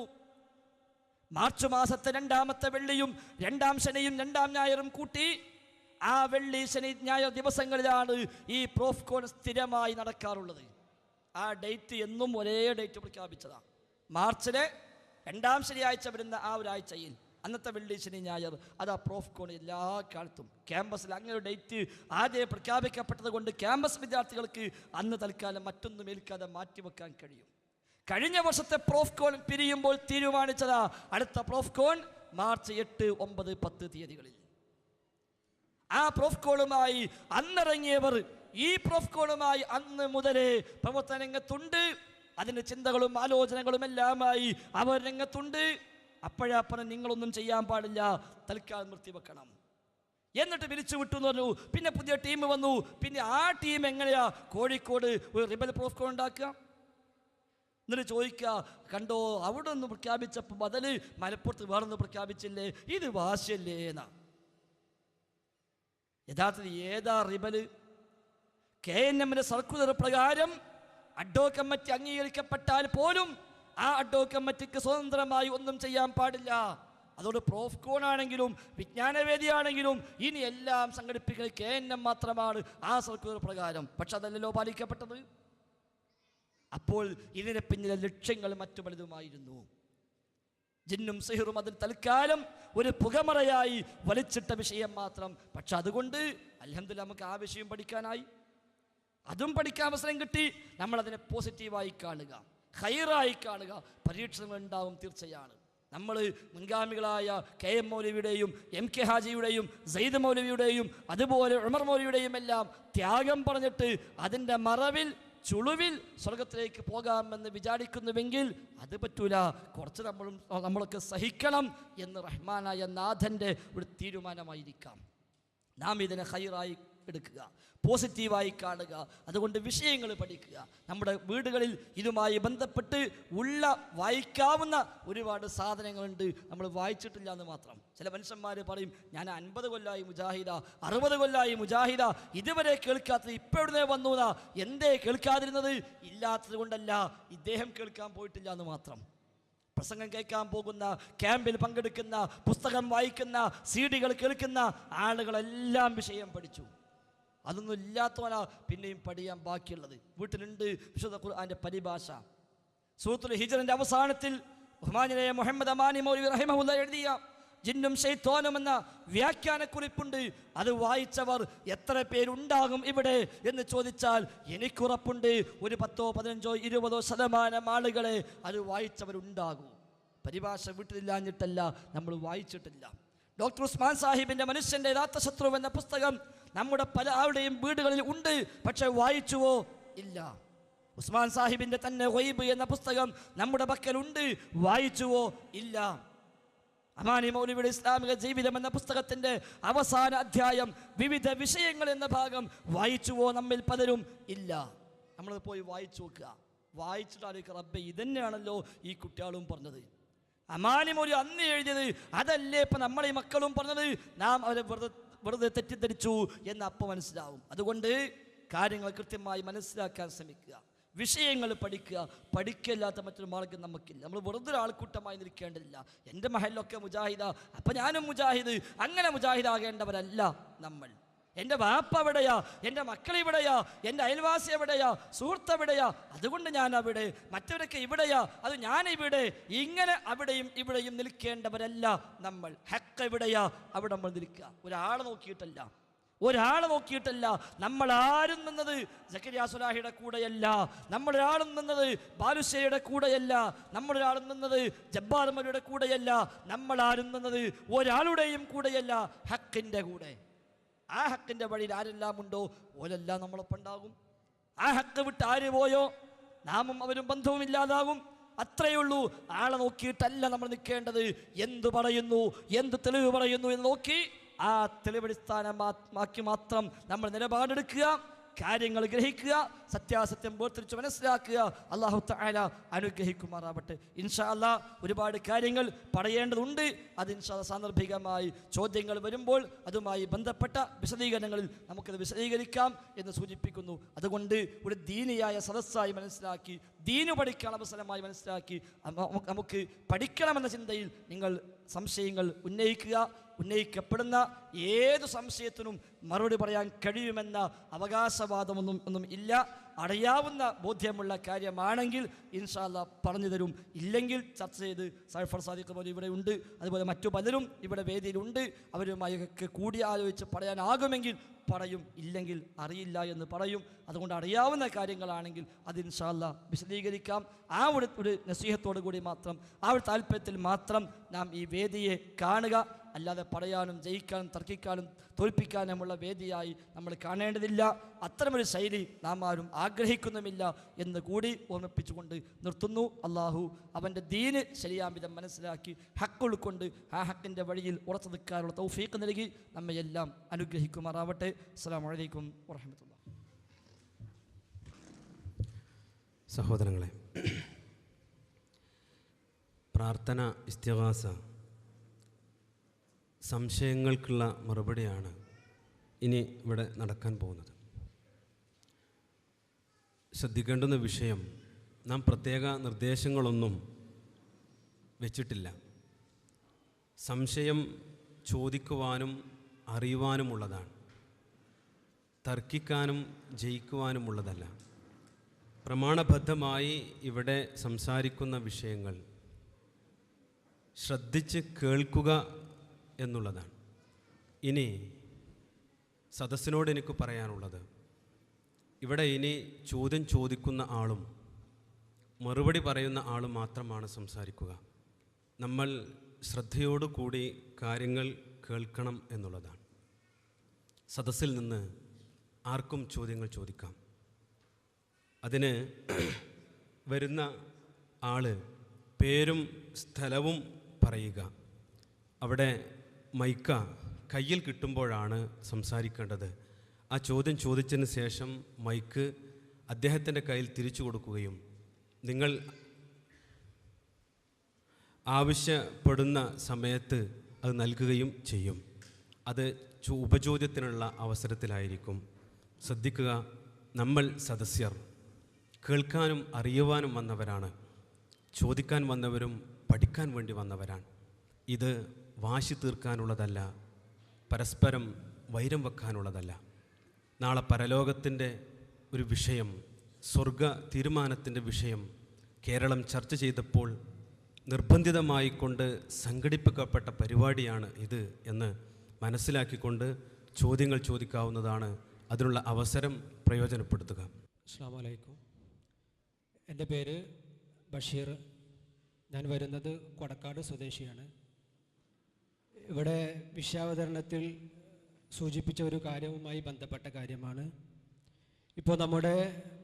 മാർച്ച് മാസത്തെ 2ാമത്തെ വെള്ളിയും 2ാം ശനിയും 2ാം ഞായറും കൂട്ടി ആ വെള്ളി ശനി ഞായർ ദിവസങ്ങളിലാണ് ഈ പ്രോഫ്കോൺ സ്ഥിരമായി നടക്കാറുള്ളത്. ആ ഡേറ്റ് എന്നും ഒരേ ഡേറ്റ് പ്രഖ്യാപിച്ചതാണ്. മാർച്ചിലെ 2ാം ശനിയാഴ്ച വരുന്ന ആ ഒരാഴ്ചയിൽ അന്നത്തെ വെള്ളി ശനി ഞായർ അതാ പ്രോഫ്കോൺ എല്ലാ കാലത്തും ക്യാമ്പസിൽ അങ്ങനെ ഒരു ഡേറ്റ് ആദ്യം പ്രഖ്യാപിക്കപ്പെട്ടത് കൊണ്ട് ക്യാമ്പസ് വിദ്യാർത്ഥികൾക്ക് അന്ന് തൽക്കാലം മറ്റൊന്നും ഏൽക്കാതെ മാറ്റിവെക്കാൻ കഴിയും. കഴിഞ്ഞ വർഷത്തെ പ്രോഫ്കോൺ പിരിയുമ്പോൾ തീരുമാനിച്ചതാ അടുത്ത പ്രോഫ്കോൺ മാർച്ച് 8, 9, 10 തീയതികളിൽ. ആ പ്രോഫ്കോണുമായി അന്നിറങ്ങിയവർ ഈ പ്രോഫ്കോണുമായി അന്ന് മുതലേ പ്രവർത്തന രംഗത്തുണ്ട്. അതിൻ്റെ ചിന്തകളും ആലോചനകളും എല്ലാമായി അവർ രംഗത്തുണ്ട്. അപ്പോഴപ്പറഞ്ഞ് നിങ്ങളൊന്നും ചെയ്യാൻ പാടില്ല, തൽക്കാലം നിർത്തിവെക്കണം. എന്നിട്ട് പിരിച്ചു വിട്ടു എന്ന് പറഞ്ഞു. പിന്നെ പുതിയ ടീം വന്നു. പിന്നെ ആ ടീം എങ്ങനെയാ കോഴിക്കോട് ഒരു റിബൽ പ്രോഫ്കോൺ ഉണ്ടാക്കുക? എന്നിട്ട് ചോദിക്കുക, കണ്ടോ അവിടെ ഒന്ന് പ്രഖ്യാപിച്ചപ്പോൾ ബദല് മലപ്പുറത്ത് വേറൊന്ന് പ്രഖ്യാപിച്ചില്ലേ, ഇത് വാശിയല്ലേ എന്നാ. യഥാർത്ഥത്തിൽ ഏതാ റിബല്? KNM സർക്കുലർ പ്രകാരം അഡ്ഡോ കമ്മിറ്റി അംഗീകരിക്കപ്പെട്ടാൽ പോലും ആ അഡ്ഡോ കമ്മിറ്റിക്ക് സ്വതന്ത്രമായി ഒന്നും ചെയ്യാൻ പാടില്ല. അതോട് പ്രോഫ്കോൺ ആണെങ്കിലും വിജ്ഞാനവേദിയാണെങ്കിലും ഇനി എല്ലാം സംഘടിപ്പിക്കുന്നത് KNM മാത്രമാണ് ആ സർക്കുലർ പ്രകാരം. പക്ഷെ അതല്ലല്ലോ പാലിക്കപ്പെട്ടത്. അപ്പോൾ ഇതിനെ പിന്നിലെ ലക്ഷ്യങ്ങൾ മറ്റു പലതുമായിരുന്നു. ജിന്നും സിഹറും അതിൽ തൽക്കാലം ഒരു പുകമറയായി വലിച്ചിട്ട വിഷയം മാത്രം. പക്ഷെ അതുകൊണ്ട് അൽഹംദുലില്ലാ നമുക്ക് ആ വിഷയം പഠിക്കാനായി, അതും പഠിക്കാൻ അവസരം കിട്ടി. നമ്മളതിനെ പോസിറ്റീവായി കാണുക, ഖൈറായി കാണുക. പരീക്ഷണങ്ങൾ ഉണ്ടാവും തീർച്ചയാണ്. നമ്മൾ മുൻഗാമികളായ KM മൗലവിയുടെയും MK ഹാജിയുടെയും സെയ്ദ് മൗലവിയുടെയും അതുപോലെ ഉമർ മൗലവിയുടെയും എല്ലാം ത്യാഗം പറഞ്ഞിട്ട് അതിൻ്റെ മറവിൽ ചുളുവിൽ സ്വർഗത്തിലേക്ക് പോകാമെന്ന് വിചാരിക്കുന്നുവെങ്കിൽ അത് പറ്റൂല. കുറച്ച് നമ്മളൊക്കെ സഹിക്കണം എന്ന് റഹ്മാനായ നാഥൻ്റെ ഒരു തീരുമാനമായിരിക്കാം. നാം ഇതിനെ ഖൈറായി എടുക്കുക, പോസിറ്റീവായി കാണുക. അതുകൊണ്ട് വിഷയങ്ങൾ പഠിക്കുക. നമ്മുടെ വീടുകളിൽ ഇതുമായി ബന്ധപ്പെട്ട് ഉള്ള വായിക്കാവുന്ന ഒരുപാട് സാധനങ്ങളുണ്ട്, നമ്മൾ വായിച്ചിട്ടില്ല എന്ന് മാത്രം. ചില മനുഷ്യന്മാർ പറയും, ഞാൻ 50 കൊല്ലമായി മുജാഹിദ, 60 കൊല്ലമായി മുജാഹിദ, ഇതുവരെ കേൾക്കാത്തത് ഇപ്പോൾ എവിടെ വന്നു? എന്തേ കേൾക്കാതിരുന്നത്? ഇല്ലാത്തത് കൊണ്ടല്ല, ഇദ്ദേഹം കേൾക്കാൻ പോയിട്ടില്ല എന്ന് മാത്രം. പ്രസംഗം കേൾക്കാൻ പോകുന്ന, ക്യാമ്പിൽ പങ്കെടുക്കുന്ന, പുസ്തകം വായിക്കുന്ന, CD-കൾ കേൾക്കുന്ന ആളുകളെല്ലാം വിഷയം പഠിച്ചു. അതൊന്നും ഇല്ലാത്തവനാ പിന്നെയും പഠിയാൻ ബാക്കിയുള്ളത്. വീട്ടിലുണ്ട് വിശുദ്ധ ഖുർആന്റെ പരിഭാഷ. സൂറത്തുൽ ഹിജ്റിന്റെ അവസാനത്തിൽ ബഹുമാന്യനായ മുഹമ്മദ് അമാനി മൗലവി റഹിമഹുല്ലാഹ് എഴുതിയ ജിന്നും ശൈത്വാനും എന്ന വ്യാഖ്യാനക്കുറിപ്പുണ്ട്. അത് വായിച്ചവർ എത്ര പേരുണ്ടാകും ഇവിടെ എന്ന് ചോദിച്ചാൽ എനിക്കുറപ്പുണ്ട് ഒരു 10, 15, 20% ആളുകളെ അത് വായിച്ചവരുണ്ടാകും. പരിഭാഷ വീട്ടിലില്ലാഞ്ഞിട്ടല്ല, നമ്മൾ വായിച്ചിട്ടില്ല. ഡോക്ടർ ഉസ്മാൻ സാഹിബിൻ്റെ മനുഷ്യൻ്റെ യഥാർത്ഥ ശത്രു എന്ന പുസ്തകം നമ്മുടെ പല ആളുടെയും വീടുകളിൽ ഉണ്ട്. പക്ഷെ വായിച്ചുവോ? ഇല്ല. ഉസ്മാൻ സാഹിബിൻ്റെ തന്നെ ഗൈബ് എന്ന പുസ്തകം നമ്മുടെ പക്കലുണ്ട്. വായിച്ചുവോ? ഇല്ല. അമാനി മൗലവിയുടെ ഇസ്ലാമിക ജീവിതം എന്ന പുസ്തകത്തിൻ്റെ അവസാന അധ്യായം വിവിധ വിഷയങ്ങൾ എന്ന ഭാഗം വായിച്ചുവോ? നമ്മിൽ പലരും ഇല്ല. നമ്മൾ പോയി വായിച്ചു നോക്കുക. വായിച്ചിട്ടായിരിക്കും റബ്ബെ ഇതന്നെയാണല്ലോ ഈ കുട്ടികളും പറഞ്ഞത്. അമാനി മൗലവി അന്ന് എഴുതിയത് അതല്ലേ ഇപ്പം നമ്മളെ മക്കളും പറഞ്ഞത്. നാം അവരെ വെറുതെ തെറ്റിദ്ധരിച്ചു എന്ന് അപ്പം മനസ്സിലാവും. അതുകൊണ്ട് കാര്യങ്ങൾ കൃത്യമായി മനസ്സിലാക്കാൻ ശ്രമിക്കുക, വിഷയങ്ങൾ പഠിക്കുക. പഠിക്കില്ലാത്ത മറ്റൊരു മാർഗം നമുക്കില്ല. നമ്മൾ വെറുതെ ആൾക്കൂട്ടമായി നിൽക്കേണ്ടതില്ല. എൻ്റെ മഹലൊക്കെ മുജാഹിദ, അപ്പം ഞാനും മുജാഹിദ്, അങ്ങനെ മുജാഹിദാകേണ്ടവരല്ല നമ്മൾ. എൻ്റെ വാപ്പ എവിടെയാ, എൻ്റെ മക്കളിവിടെയാ, എൻ്റെ അയൽവാസി എവിടെയാ, സുഹൃത്ത് എവിടെയാ, അതുകൊണ്ട് ഞാൻ അവിടെ, മറ്റവരൊക്കെ ഇവിടെയാ, അത് ഞാനിവിടെ, ഇങ്ങനെ അവിടെയും ഇവിടെയും നിൽക്കേണ്ടവരല്ല നമ്മൾ. ഹക്ക് എവിടെയാ അവിടെ നമ്മൾ നിൽക്കുക. ഒരാളെ നോക്കിയിട്ടല്ല. നമ്മളാരും നിന്നത് സക്കരിയ സുലാഹിയുടെ കൂടെയല്ല, നമ്മളൊരാളും നിന്നത് ബാലുശ്ശേരിയുടെ കൂടെയല്ല, നമ്മളൊരാളും നിന്നത് ജബ്ബാർ മൗലവിയുടെ കൂടെയല്ല, നമ്മളാരും നിന്നത് ഒരാളുടെയും കൂടെയല്ല, ഹക്കിൻ്റെ കൂടെ. ആ ഹക്കിൻ്റെ വഴിയിൽ ആരെല്ലാം ഉണ്ടോ ഓലെല്ലാം നമ്മളൊപ്പം ഉണ്ടാകും. ആ ഹക്ക് വിട്ട് ആര് പോയോ നാമും അവരും ബന്ധവുമില്ലാതാകും. അത്രയേ ഉള്ളൂ. ആളെ നോക്കിയിട്ടല്ല നമ്മൾ നിൽക്കേണ്ടത്. എന്തു പറയുന്നു, എന്ത് തെളിവ് പറയുന്നു എന്ന് നോക്കി ആ തെളിവടിസ്ഥാനമാക്കി മാത്രം നമ്മൾ നിലപാടെടുക്കുക, കാര്യങ്ങൾ ഗ്രഹിക്കുക, സത്യാസത്യം വേർതിരിച്ച് മനസ്സിലാക്കുക. അല്ലാഹു തആല അനുഗ്രഹിക്കുമാറാവട്ടെ. ഇൻഷാ അല്ലാഹ് ഒരുപാട് കാര്യങ്ങൾ പറയേണ്ടതുണ്ട്. അത് ഇൻഷാ അല്ലാഹ് സാന്ദർഭികമായി ചോദ്യങ്ങൾ വരുമ്പോൾ അതുമായി ബന്ധപ്പെട്ട വിശദീകരണങ്ങളിൽ നമുക്കത് വിശദീകരിക്കാം എന്ന് സൂചിപ്പിക്കുന്നു. അതുകൊണ്ട് ഒരു ദീനിയായ സദസ്സായി മനസ്സിലാക്കി, ദീനു പഠിക്കാൻ അവസരമായി മനസ്സിലാക്കി നമുക്ക് പഠിക്കണമെന്ന ചിന്തയിൽ നിങ്ങൾ സംശയങ്ങൾ ഉന്നയിക്കുക. ഉന്നയിക്കപ്പെടുന്ന ഏതു സംശയത്തിനും മറുപടി പറയാൻ കഴിയുമെന്ന അവകാശവാദമൊന്നും ഇല്ല. അറിയാവുന്ന ബോധ്യമുള്ള കാര്യമാണെങ്കിൽ ഇൻഷാ അല്ലാഹ് പറഞ്ഞു തരും. ഇല്ലെങ്കിൽ ചർച്ച ചെയ്ത് സൈഫർ സാദിഖ് മൗലവി ഇവിടെ ഉണ്ട്, അതുപോലെ മറ്റു പലരും ഇവിടെ വേദിയിലുണ്ട്. അവരുമായൊക്കെ കൂടി ആലോചിച്ച് പറയാനാകുമെങ്കിൽ പറയും, ഇല്ലെങ്കിൽ അറിയില്ല എന്ന് പറയും. അതുകൊണ്ട് അറിയാവുന്ന കാര്യങ്ങളാണെങ്കിൽ അത് ഇൻഷാ അല്ലാഹ് വിശദീകരിക്കാം. ആ ഒരു നസീഹത്തോടു കൂടി മാത്രം, ആ ഒരു താല്പര്യത്തിൽ മാത്രം നാം ഈ വേദിയെ കാണുക. അല്ലാതെ പറയാനും ജയിക്കാനും തർക്കിക്കാനും തോൽപ്പിക്കാനുമുള്ള വേദിയായി നമ്മൾ കാണേണ്ടതില്ല. അത്തരമൊരു ശൈലി നാം ആരും ആഗ്രഹിക്കുന്നുമില്ല എന്ന് കൂടി ഓർമ്മിപ്പിച്ചുകൊണ്ട് നിർത്തുന്നു. അള്ളാഹു അവൻ്റെ ദീന് ശരിയാംവിധം മനസ്സിലാക്കി ഹക്ക് ഉൾക്കൊണ്ട് ആ ഹക്കിൻ്റെ വഴിയിൽ ഉറച്ചു നിൽക്കാനുള്ള തൗഫീഖ് നൽകി നമ്മയെല്ലാം അനുഗ്രഹിക്കുമാറാവട്ടെ. അസ്സലാമു അലൈക്കും വറഹ്മത്തുള്ളാഹി. സഹോദരങ്ങളെ, പ്രാർത്ഥന, ഇസ്തിഗാസ, സംശയങ്ങൾക്കുള്ള മറുപടിയാണ് ഇനി ഇവിടെ നടക്കാൻ പോകുന്നത്. ശ്രദ്ധിക്കേണ്ടുന്ന വിഷയം, നാം പ്രത്യേക നിർദ്ദേശങ്ങളൊന്നും വെച്ചിട്ടില്ല. സംശയം ചോദിക്കുവാനും അറിയുവാനുമുള്ളതാണ്, തർക്കിക്കാനും ജയിക്കുവാനുമുള്ളതല്ല. പ്രമാണബദ്ധമായി ഇവിടെ സംസാരിക്കുന്ന വിഷയങ്ങൾ ശ്രദ്ധിച്ച് കേൾക്കുക എന്നുള്ളതാണ്. ഇനി സദസ്സിനോട് എനിക്ക് പറയാനുള്ളത്, ഇവിടെ ഇനി ചോദ്യം ചോദിക്കുന്ന ആളും മറുപടി പറയുന്ന ആളും മാത്രമാണ് സംസാരിക്കുക. നമ്മൾ ശ്രദ്ധയോടുകൂടി കാര്യങ്ങൾ കേൾക്കണം എന്നുള്ളതാണ്. സദസ്സിൽ നിന്ന് ആർക്കും ചോദ്യങ്ങൾ ചോദിക്കാം. അതിന് വരുന്ന ആൾ പേരും സ്ഥലവും പറയുക. അവിടെ മൈക്ക കയ്യിൽ കിട്ടുമ്പോഴാണ് സംസാരിക്കേണ്ടത്. ആ ചോദ്യം ചോദിച്ചതിന് ശേഷം മൈക്ക് അദ്ദേഹത്തിൻ്റെ കയ്യിൽ തിരിച്ചു കൊടുക്കുകയും നിങ്ങൾ ആവശ്യപ്പെടുന്ന സമയത്ത് അത് നൽകുകയും ചെയ്യും. അത് ഉപചോദ്യത്തിനുള്ള അവസരത്തിലായിരിക്കും. ശ്രദ്ധിക്കുക, നമ്മൾ സദസ്യർ കേൾക്കാനും അറിയുവാനും വന്നവരാണ്. ചോദിക്കാൻ വന്നവരും പഠിക്കാൻ വേണ്ടി വന്നവരാണ്. ഇത് വാശി തീർക്കാനുള്ളതല്ല, പരസ്പരം വൈരം വെക്കാനുള്ളതല്ല. നാളെ പരലോകത്തിൻ്റെ ഒരു വിഷയം, സ്വർഗ തീരുമാനത്തിൻ്റെ വിഷയം കേരളം ചർച്ച ചെയ്തപ്പോൾ നിർബന്ധിതമായി കൊണ്ട് സംഘടിപ്പിക്കപ്പെട്ട പരിപാടിയാണ് ഇത് എന്ന് മനസ്സിലാക്കിക്കൊണ്ട് ചോദ്യങ്ങൾ ചോദിക്കാവുന്നതാണ്. അതിനുള്ള അവസരം പ്രയോജനപ്പെടുത്തുക. അസ്സലാമു അലൈക്കും. എൻ്റെ പേര് ബഷീർ. ഞാൻ വരുന്നത് കൊടക്കാട് സ്വദേശിയാണ്. ഇവിടെ വിഷയാവതരണത്തിൽ സൂചിപ്പിച്ച ഒരു കാര്യവുമായി ബന്ധപ്പെട്ട കാര്യമാണ്. ഇപ്പോൾ നമ്മുടെ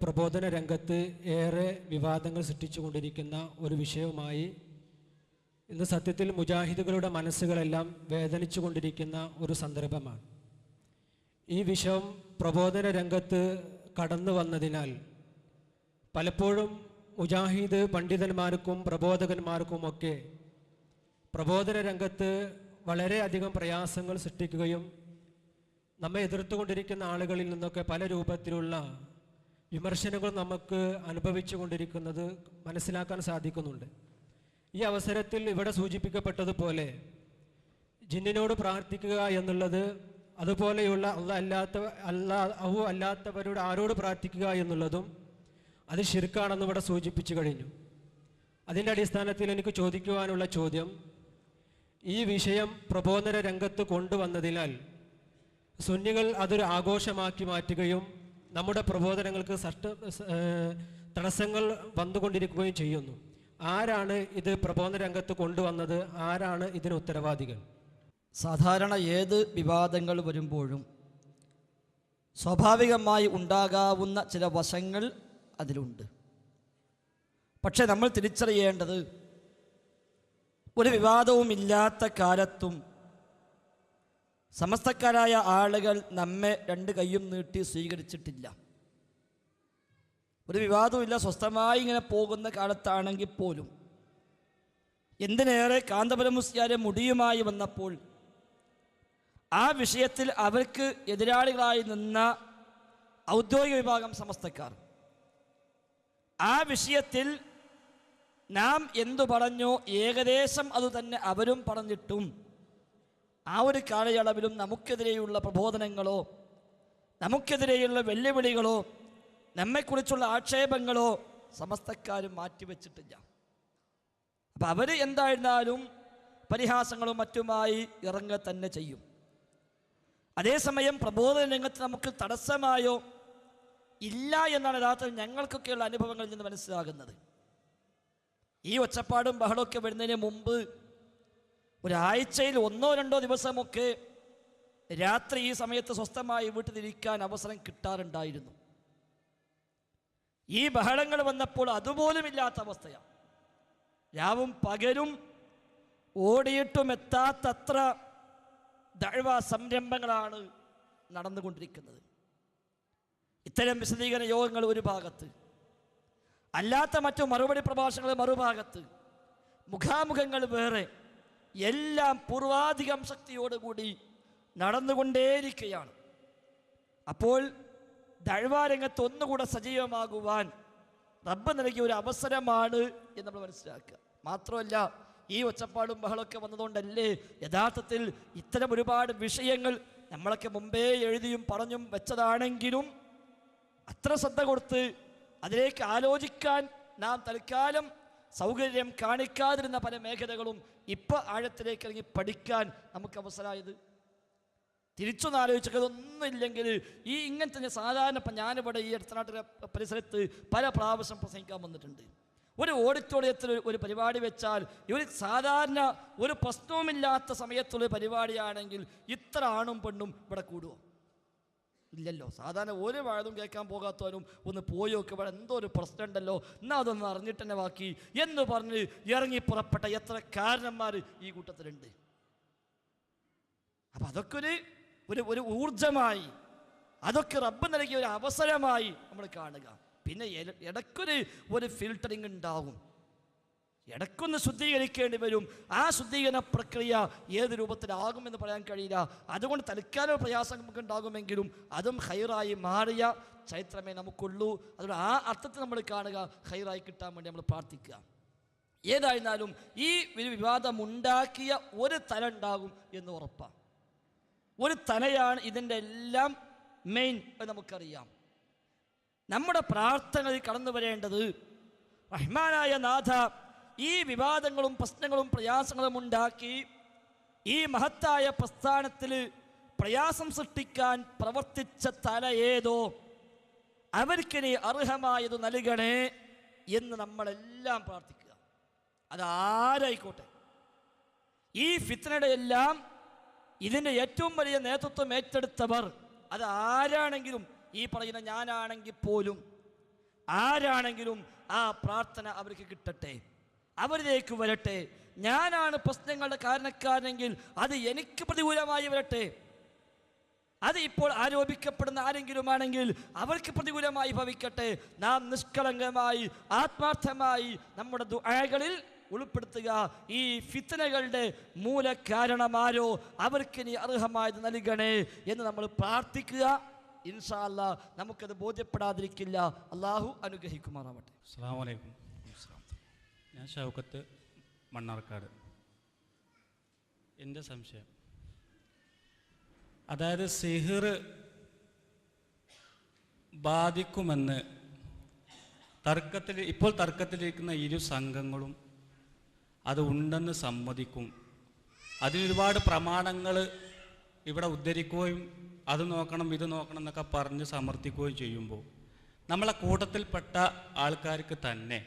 പ്രബോധന രംഗത്ത് ഏറെ വിവാദങ്ങൾ സൃഷ്ടിച്ചുകൊണ്ടിരിക്കുന്ന ഒരു വിഷയവുമായി ഇന്ന് സത്യത്തിൽ മുജാഹിദുകളുടെ മനസ്സുകളെല്ലാം വേദനിച്ചു കൊണ്ടിരിക്കുന്ന ഒരു സന്ദർഭമാണ്. ഈ വിഷയം പ്രബോധന രംഗത്ത് കടന്നു വന്നതിനാൽ പലപ്പോഴും മുജാഹിദ് പണ്ഡിതന്മാർക്കും പ്രബോധകന്മാർക്കുമൊക്കെ പ്രബോധന രംഗത്ത് വളരെയധികം പ്രയാസങ്ങൾ സൃഷ്ടിക്കുകയും നമ്മെ എതിർത്തുകൊണ്ടിരിക്കുന്ന ആളുകളിൽ നിന്നൊക്കെ പല രൂപത്തിലുള്ള വിമർശനങ്ങൾ നമുക്ക് അനുഭവിച്ചു കൊണ്ടിരിക്കുന്നത് മനസ്സിലാക്കാൻ സാധിക്കുന്നുണ്ട്. ഈ അവസരത്തിൽ ഇവിടെ സൂചിപ്പിക്കപ്പെട്ടതുപോലെ ജിന്നിനോട് പ്രാർത്ഥിക്കുക എന്നുള്ളത്, അതുപോലെയുള്ള അല്ലാഹു അല്ലാത്തവരോട് ആരോട് പ്രാർത്ഥിക്കുക എന്നുള്ളതും അത് ശിർക്കാണെന്ന് ഇവിടെ സൂചിപ്പിച്ചു കഴിഞ്ഞു. അതിൻ്റെ അടിസ്ഥാനത്തിൽ എനിക്ക് ചോദിക്കുവാനുള്ള ചോദ്യം, ഈ വിഷയം പ്രബോധന രംഗത്ത് കൊണ്ടുവന്നതിനാൽ സുന്നികൾ അതൊരു ആഘോഷമാക്കി മാറ്റുകയും നമ്മുടെ പ്രബോധനങ്ങൾക്ക് തടസ്സങ്ങൾ വന്നുകൊണ്ടിരിക്കുകയും ചെയ്യുന്നു. ആരാണ് ഇത് പ്രബോധന രംഗത്ത് കൊണ്ടുവന്നത്? ആരാണ് ഇതിന് ഉത്തരവാദികൾ? സാധാരണ ഏത് വിവാദങ്ങൾ വരുമ്പോഴും സ്വാഭാവികമായി ഉണ്ടാകാവുന്ന ചില വശങ്ങൾ അതിലുണ്ട്. പക്ഷെ നമ്മൾ തിരിച്ചറിയേണ്ടത്, ഒരു വിവാദവുമില്ലാത്ത കാലത്തും സമസ്തക്കാരായ ആളുകൾ നമ്മെ രണ്ട് കൈയും നീട്ടി സ്വീകരിച്ചിട്ടില്ല. ഒരു വിവാദവുമില്ല, സ്വസ്ഥമായി ഇങ്ങനെ പോകുന്ന കാലത്താണെങ്കിൽ പോലും, എന്തിനേറെ കാന്തപുരം മുസ്ലിയാരെ മുടിയുമായി വന്നപ്പോൾ ആ വിഷയത്തിൽ അവർക്ക് എതിരാളികളായി നിന്ന ഔദ്യോഗിക വിഭാഗം സമസ്തക്കാർ, ആ വിഷയത്തിൽ നാം എന്തു പറഞ്ഞോ ഏകദേശം അതുതന്നെ അവരും പറഞ്ഞിട്ടും ആ ഒരു കാലയളവിലും നമുക്കെതിരെയുള്ള പ്രബോധനങ്ങളോ നമുക്കെതിരെയുള്ള വെല്ലുവിളികളോ നമ്മെക്കുറിച്ചുള്ള ആക്ഷേപങ്ങളോ സമസ്തക്കാരും മാറ്റിവെച്ചിട്ടില്ല. അപ്പം അവർ എന്തായിരുന്നാലും പരിഹാസങ്ങളും മറ്റുമായി ഇറങ്ങുക തന്നെ ചെയ്യും. അതേസമയം പ്രബോധന രംഗത്ത് നമുക്ക് തടസ്സമായോ ഇല്ല എന്നാണ് യഥാർത്ഥത്തിൽ ഞങ്ങൾക്കൊക്കെയുള്ള അനുഭവങ്ങളിൽ നിന്ന് മനസ്സിലാകുന്നത്. ഈ ഒച്ചപ്പാടും ബഹളമൊക്കെ വരുന്നതിന് മുമ്പ് ഒരാഴ്ചയിൽ 1-2 ദിവസമൊക്കെ രാത്രി ഈ സമയത്ത് സ്വസ്ഥമായി വീട്ടിലിരിക്കാൻ അവസരം കിട്ടാറുണ്ടായിരുന്നു. ഈ ബഹളങ്ങൾ വന്നപ്പോൾ അതുപോലും ഇല്ലാത്ത അവസ്ഥയാണ്. രാവും പകലും ഓടിയിട്ടും എത്താത്തത്ര ദഅ്വ സംരംഭങ്ങളാണ് നടന്നുകൊണ്ടിരിക്കുന്നത്. ഇത്തരം വിശദീകരണ യോഗങ്ങൾ ഒരു ഭാഗത്ത്, അല്ലാത്ത മറ്റു മറുപടി പ്രഭാഷണങ്ങൾ മറുഭാഗത്ത്, മുഖാമുഖങ്ങൾ വേറെ, എല്ലാം പൂർവാധികം ശക്തിയോടുകൂടി നടന്നുകൊണ്ടേയിരിക്കുകയാണ്. അപ്പോൾ ദഅ്വ രംഗത്ത് ഒന്നുകൂടെ സജീവമാകുവാൻ റബ്ബ് നൽകിയ ഒരു അവസരമാണ് എന്ന് നമ്മൾ മനസ്സിലാക്കുക. മാത്രമല്ല, ഈ ഒച്ചപ്പാടും ബഹളമൊക്കെ വന്നതുകൊണ്ടല്ലേ യഥാർത്ഥത്തിൽ ഇത്തരം ഒരുപാട് വിഷയങ്ങൾ നമ്മളൊക്കെ മുമ്പേ എഴുതിയും പറഞ്ഞും വെച്ചതാണെങ്കിലും അത്ര ശ്രദ്ധ കൊടുത്ത് അതിലേക്ക് ആലോചിക്കാൻ നാം തൽക്കാലം സൗകര്യം കാണിക്കാതിരുന്ന പല മേഖലകളും ഇപ്പോൾ ആഴത്തിലേക്ക് ഇറങ്ങി പഠിക്കാൻ നമുക്ക് അവസരമായത്. തിരിച്ചൊന്ന് ആലോചിച്ചൊക്കെ ഇതൊന്നുമില്ലെങ്കിൽ ഈ ഇങ്ങനത്തെ സാധാരണ ഇപ്പം ഞാനിവിടെ ഈ അടുത്തനാട്ടിലെ പരിസരത്ത് പല പ്രാവശ്യം പ്രസംഗിക്കാൻ വന്നിട്ടുണ്ട്. ഒരു ഓഡിറ്റോറിയത്തിൽ ഒരു പരിപാടി വെച്ചാൽ ഒരു സാധാരണ ഒരു പ്രശ്നവുമില്ലാത്ത സമയത്തുള്ള പരിപാടിയാണെങ്കിൽ ഇത്ര ആണും പെണ്ണും ഇവിടെ കൂടുമോ? ഇല്ലല്ലോ. സാധാരണ ഒരു വാഴതും കേൾക്കാൻ പോകാത്തവരും ഒന്ന് പോയി നോക്കി ഇവിടെ എന്തോ ഒരു പ്രശ്നം ഉണ്ടല്ലോ, എന്നാൽ അതൊന്ന് അറിഞ്ഞിട്ട് തന്നെ ബാക്കി എന്ന് പറഞ്ഞ് ഇറങ്ങി പുറപ്പെട്ട എത്ര കാരണന്മാർ ഈ കൂട്ടത്തിലുണ്ട്. അപ്പം അതൊക്കെ ഒരു ഊർജമായി, അതൊക്കെ റബ്ബ് നൽകിയ ഒരു അവസരമായി നമ്മൾ കാണുക. പിന്നെ ഇടയ്ക്കൊരു ഫിൽട്ടറിങ് ഉണ്ടാവും, ഇടയ്ക്കൊന്ന് ശുദ്ധീകരിക്കേണ്ടി വരും. ആ ശുദ്ധീകരണ പ്രക്രിയ ഏത് രൂപത്തിലാകുമെന്ന് പറയാൻ കഴിയില്ല. അതുകൊണ്ട് തൽക്കാലം പ്രയാസം നമുക്ക് ഉണ്ടാകുമെങ്കിലും അതും ഹൈറായി മാറിയ ചരിത്രമേ നമുക്കുള്ളൂ. അതുകൊണ്ട് ആ അർത്ഥത്തിൽ നമ്മൾ കാണുക, ഹൈറായി കിട്ടാൻ വേണ്ടി നമ്മൾ പ്രാർത്ഥിക്കുക. ഏതായിരുന്നാലും ഈ ഒരു വിവാദം ഉണ്ടാക്കിയ ഒരു തല ഉണ്ടാകും എന്ന് ഉറപ്പാണ്. ഒരു തലയാണ് ഇതിൻ്റെ എല്ലാം മെയിൻ എന്ന് നമുക്കറിയാം. നമ്മുടെ പ്രാർത്ഥനകളിൽ കടന്നു വരേണ്ടത്, റഹ്മാനായ നാഥ, ഈ വിവാദങ്ങളും പ്രശ്നങ്ങളും പ്രയാസങ്ങളും ഉണ്ടാക്കി ഈ മഹത്തായ പ്രസ്ഥാനത്തിൽ പ്രയാസം സൃഷ്ടിക്കാൻ പ്രവർത്തിച്ച തല ഏതോ അവർക്ക് നീ അർഹമായത് നൽകണേ എന്ന് നമ്മളെല്ലാം പ്രാർത്ഥിക്കുക. അതാരായിക്കോട്ടെ. ഈ ഫിത്നയുടെ എല്ലാം ഇതിൻ്റെ ഏറ്റവും വലിയ നേതൃത്വം ഏറ്റെടുത്തവർ അതാരാണെങ്കിലും, ഈ പറയുന്ന ഞാനാണെങ്കിൽ പോലും ആരാണെങ്കിലും ആ പ്രാർത്ഥന അവർക്ക് കിട്ടട്ടെ, അവരിലേക്ക് വരട്ടെ. ഞാനാണ് പ്രശ്നങ്ങളുടെ കാരണക്കാരനെങ്കിൽ അത് എനിക്ക് പ്രതികൂലമായി വരട്ടെ. അത് ഇപ്പോൾ ആരോപിക്കപ്പെടുന്ന ആരെങ്കിലും ആണെങ്കിൽ അവർക്ക് പ്രതികൂലമായി ഭവിക്കട്ടെ. നാം നിഷ്കളങ്കമായി ആത്മാർത്ഥമായി നമ്മുടെ ദുആകളിൽ ഉൾപ്പെടുത്തുക. ഈ ഫിത്നകളുടെ മൂലകാരണമാരോ അവർക്ക് നീ അർഹമായത് നൽകണേ എന്ന് നമ്മൾ പ്രാർത്ഥിക്കുക. ഇൻഷാ അല്ലാഹ് നമുക്കത് ബോധ്യപ്പെടാതിരിക്കില്ല. അള്ളാഹു അനുഗ്രഹിക്കുമാറാവട്ടെ. അസ്സലാമു അലൈക്കും. ഞാൻ ഷൗക്കത്ത്, മണ്ണാർക്കാട്. എൻ്റെ സംശയം, അതായത് സിഹിർ ബാധിക്കുമെന്ന് ഇപ്പോൾ തർക്കത്തിലിരിക്കുന്ന ഇരു സംഘങ്ങളും അത് ഉണ്ടെന്ന് സമ്മതിക്കും. അതിനൊരുപാട് പ്രമാണങ്ങൾ ഇവിടെ ഉദ്ധരിക്കുകയും അത് നോക്കണം ഇത് നോക്കണം എന്നൊക്കെ പറഞ്ഞ് സമർത്ഥിക്കുകയും ചെയ്യുമ്പോൾ നമ്മളെ കൂട്ടത്തിൽപ്പെട്ട ആൾക്കാർക്ക് തന്നെ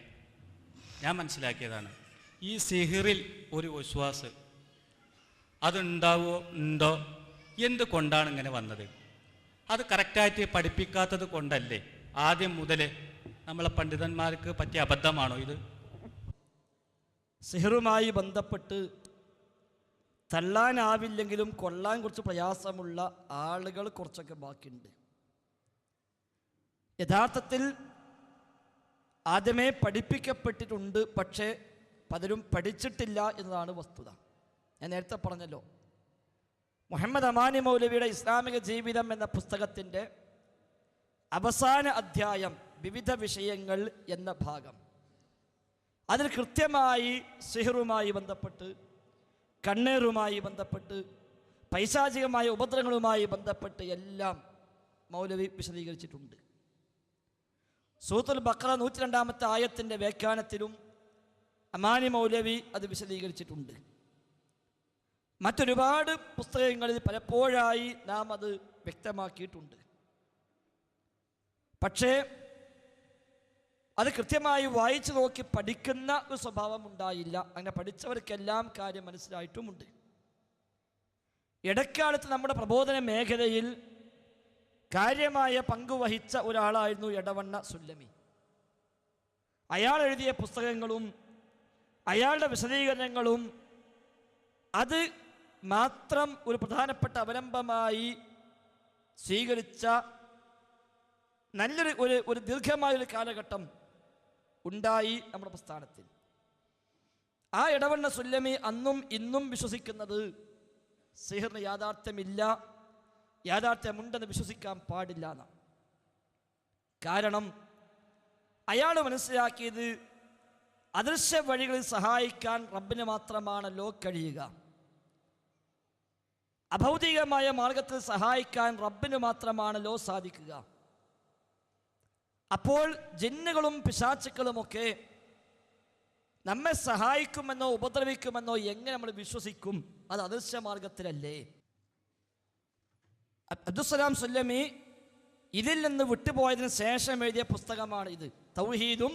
ഞാൻ മനസ്സിലാക്കിയതാണ്, ഈ സിഹിറിൽ ഒരു വിശ്വാസ് ഉണ്ടോ, എന്തുകൊണ്ടാണ് ഇങ്ങനെ വന്നത്? അത് കറക്റ്റായിട്ട് പഠിപ്പിക്കാത്തത് കൊണ്ടല്ലേ? ആദ്യം മുതലേ നമ്മളെ പണ്ഡിതന്മാർക്ക് പറ്റിയ അബദ്ധമാണോ ഇത്? സിഹിറുമായി ബന്ധപ്പെട്ട് തള്ളാനാവില്ലെങ്കിലും കൊള്ളാൻ കുറച്ച് പ്രയാസമുള്ള ആളുകൾ കുറച്ചൊക്കെ ബാക്കിയുണ്ട്. യഥാർത്ഥത്തിൽ ആദ്യമേ പഠിപ്പിക്കപ്പെട്ടിട്ടുണ്ട്, പക്ഷേ പലരും പഠിച്ചിട്ടില്ല എന്നതാണ് വസ്തുത. ഞാൻ നേരത്തെ പറഞ്ഞല്ലോ, മുഹമ്മദ് അമാനി മൗലവിയുടെ ഇസ്ലാമിക ജീവിതം എന്ന പുസ്തകത്തിൻ്റെ അവസാന അധ്യായം വിവിധ വിഷയങ്ങൾ എന്ന ഭാഗം, അതിൽ കൃത്യമായി സിഹിറുമായി ബന്ധപ്പെട്ട്, കണ്ണേറുമായി ബന്ധപ്പെട്ട്, പൈശാചികമായ ഉപദ്രവങ്ങളുമായി ബന്ധപ്പെട്ട് എല്ലാം മൗലവി വിശദീകരിച്ചിട്ടുണ്ട്. സൂറത്തുൽ ബഖറ 102-ാമത്തെ ആയത്തിൻ്റെ വ്യാഖ്യാനത്തിലും അമാനി മൗലവി അത് വിശദീകരിച്ചിട്ടുണ്ട്. മറ്റൊരുപാട് പുസ്തകങ്ങളിൽ പലപ്പോഴായി നാം അത് വ്യക്തമാക്കിയിട്ടുണ്ട്. പക്ഷേ അത് കൃത്യമായി വായിച്ചു നോക്കി പഠിക്കുന്ന ഒരു സ്വഭാവം ഉണ്ടായില്ല. അങ്ങനെ പഠിച്ചവർക്കെല്ലാം കാര്യം മനസ്സിലായിട്ടുമുണ്ട്. ഇടക്കാലത്ത് നമ്മുടെ പ്രബോധന മേഖലയിൽ കാര്യമായ പങ്കുവഹിച്ച ഒരാളായിരുന്നു എടവണ്ണ സുല്ലമി. അയാൾ എഴുതിയ പുസ്തകങ്ങളും അയാളുടെ വിശദീകരണങ്ങളും അത് മാത്രം ഒരു പ്രധാനപ്പെട്ട അവലംബമായി സ്വീകരിച്ച നല്ലൊരു ഒരു ദീർഘമായൊരു കാലഘട്ടം ഉണ്ടായി നമ്മുടെ പ്രസ്ഥാനത്തിൽ. ആ എടവണ്ണ സുല്ലമി അന്നും ഇന്നും വിശ്വസിക്കുന്നത് സിഹിറിന് യാഥാർത്ഥ്യമില്ല, യാഥാർത്ഥ്യമുണ്ടെന്ന് വിശ്വസിക്കാൻ പാടില്ല എന്നാണ്. കാരണം അയാൾ മനസ്സിലാക്കിയത് അദൃശ്യ വഴികളിൽ സഹായിക്കാൻ റബ്ബിന് മാത്രമാണല്ലോ കഴിയുക. അഭൗതികമായ മാർഗത്തിൽ സഹായിക്കാൻ റബ്ബിന് മാത്രമാണല്ലോ സാധിക്കുക. അപ്പോൾ ജിന്നുകളും പിശാചുക്കളുമൊക്കെ നമ്മെ സഹായിക്കുമെന്നോ ഉപദ്രവിക്കുമെന്നോ എങ്ങനെ നമ്മൾ വിശ്വസിക്കും? അത് അദൃശ്യ മാർഗത്തിലല്ലേ? അബ്ദുസ്സലാം സുല്ലമി ഇതിൽ നിന്ന് വിട്ടുപോയതിനു ശേഷം എഴുതിയ പുസ്തകമാണ് ഇത്. തൗഹീദും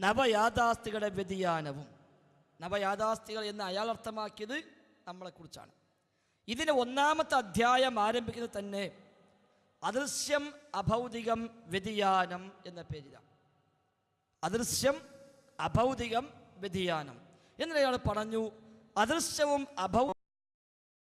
നവയാഥാസ്ഥികളുടെ വ്യതിയാനവും. നവയാഥാസ്ഥികൾ എന്ന് അയാൾ അർത്ഥമാക്കിയത് നമ്മളെക്കുറിച്ചാണ്. ഇതിന് 1-ാമത്തെ അധ്യായം ആരംഭിക്കുന്നത് തന്നെ അദൃശ്യം അഭൗതികം വ്യതിയാനം എന്ന പേരിലാണ്. അദൃശ്യം അഭൗതികം വ്യതിയാനം എന്നയാൾ പറഞ്ഞു. അദൃശ്യവും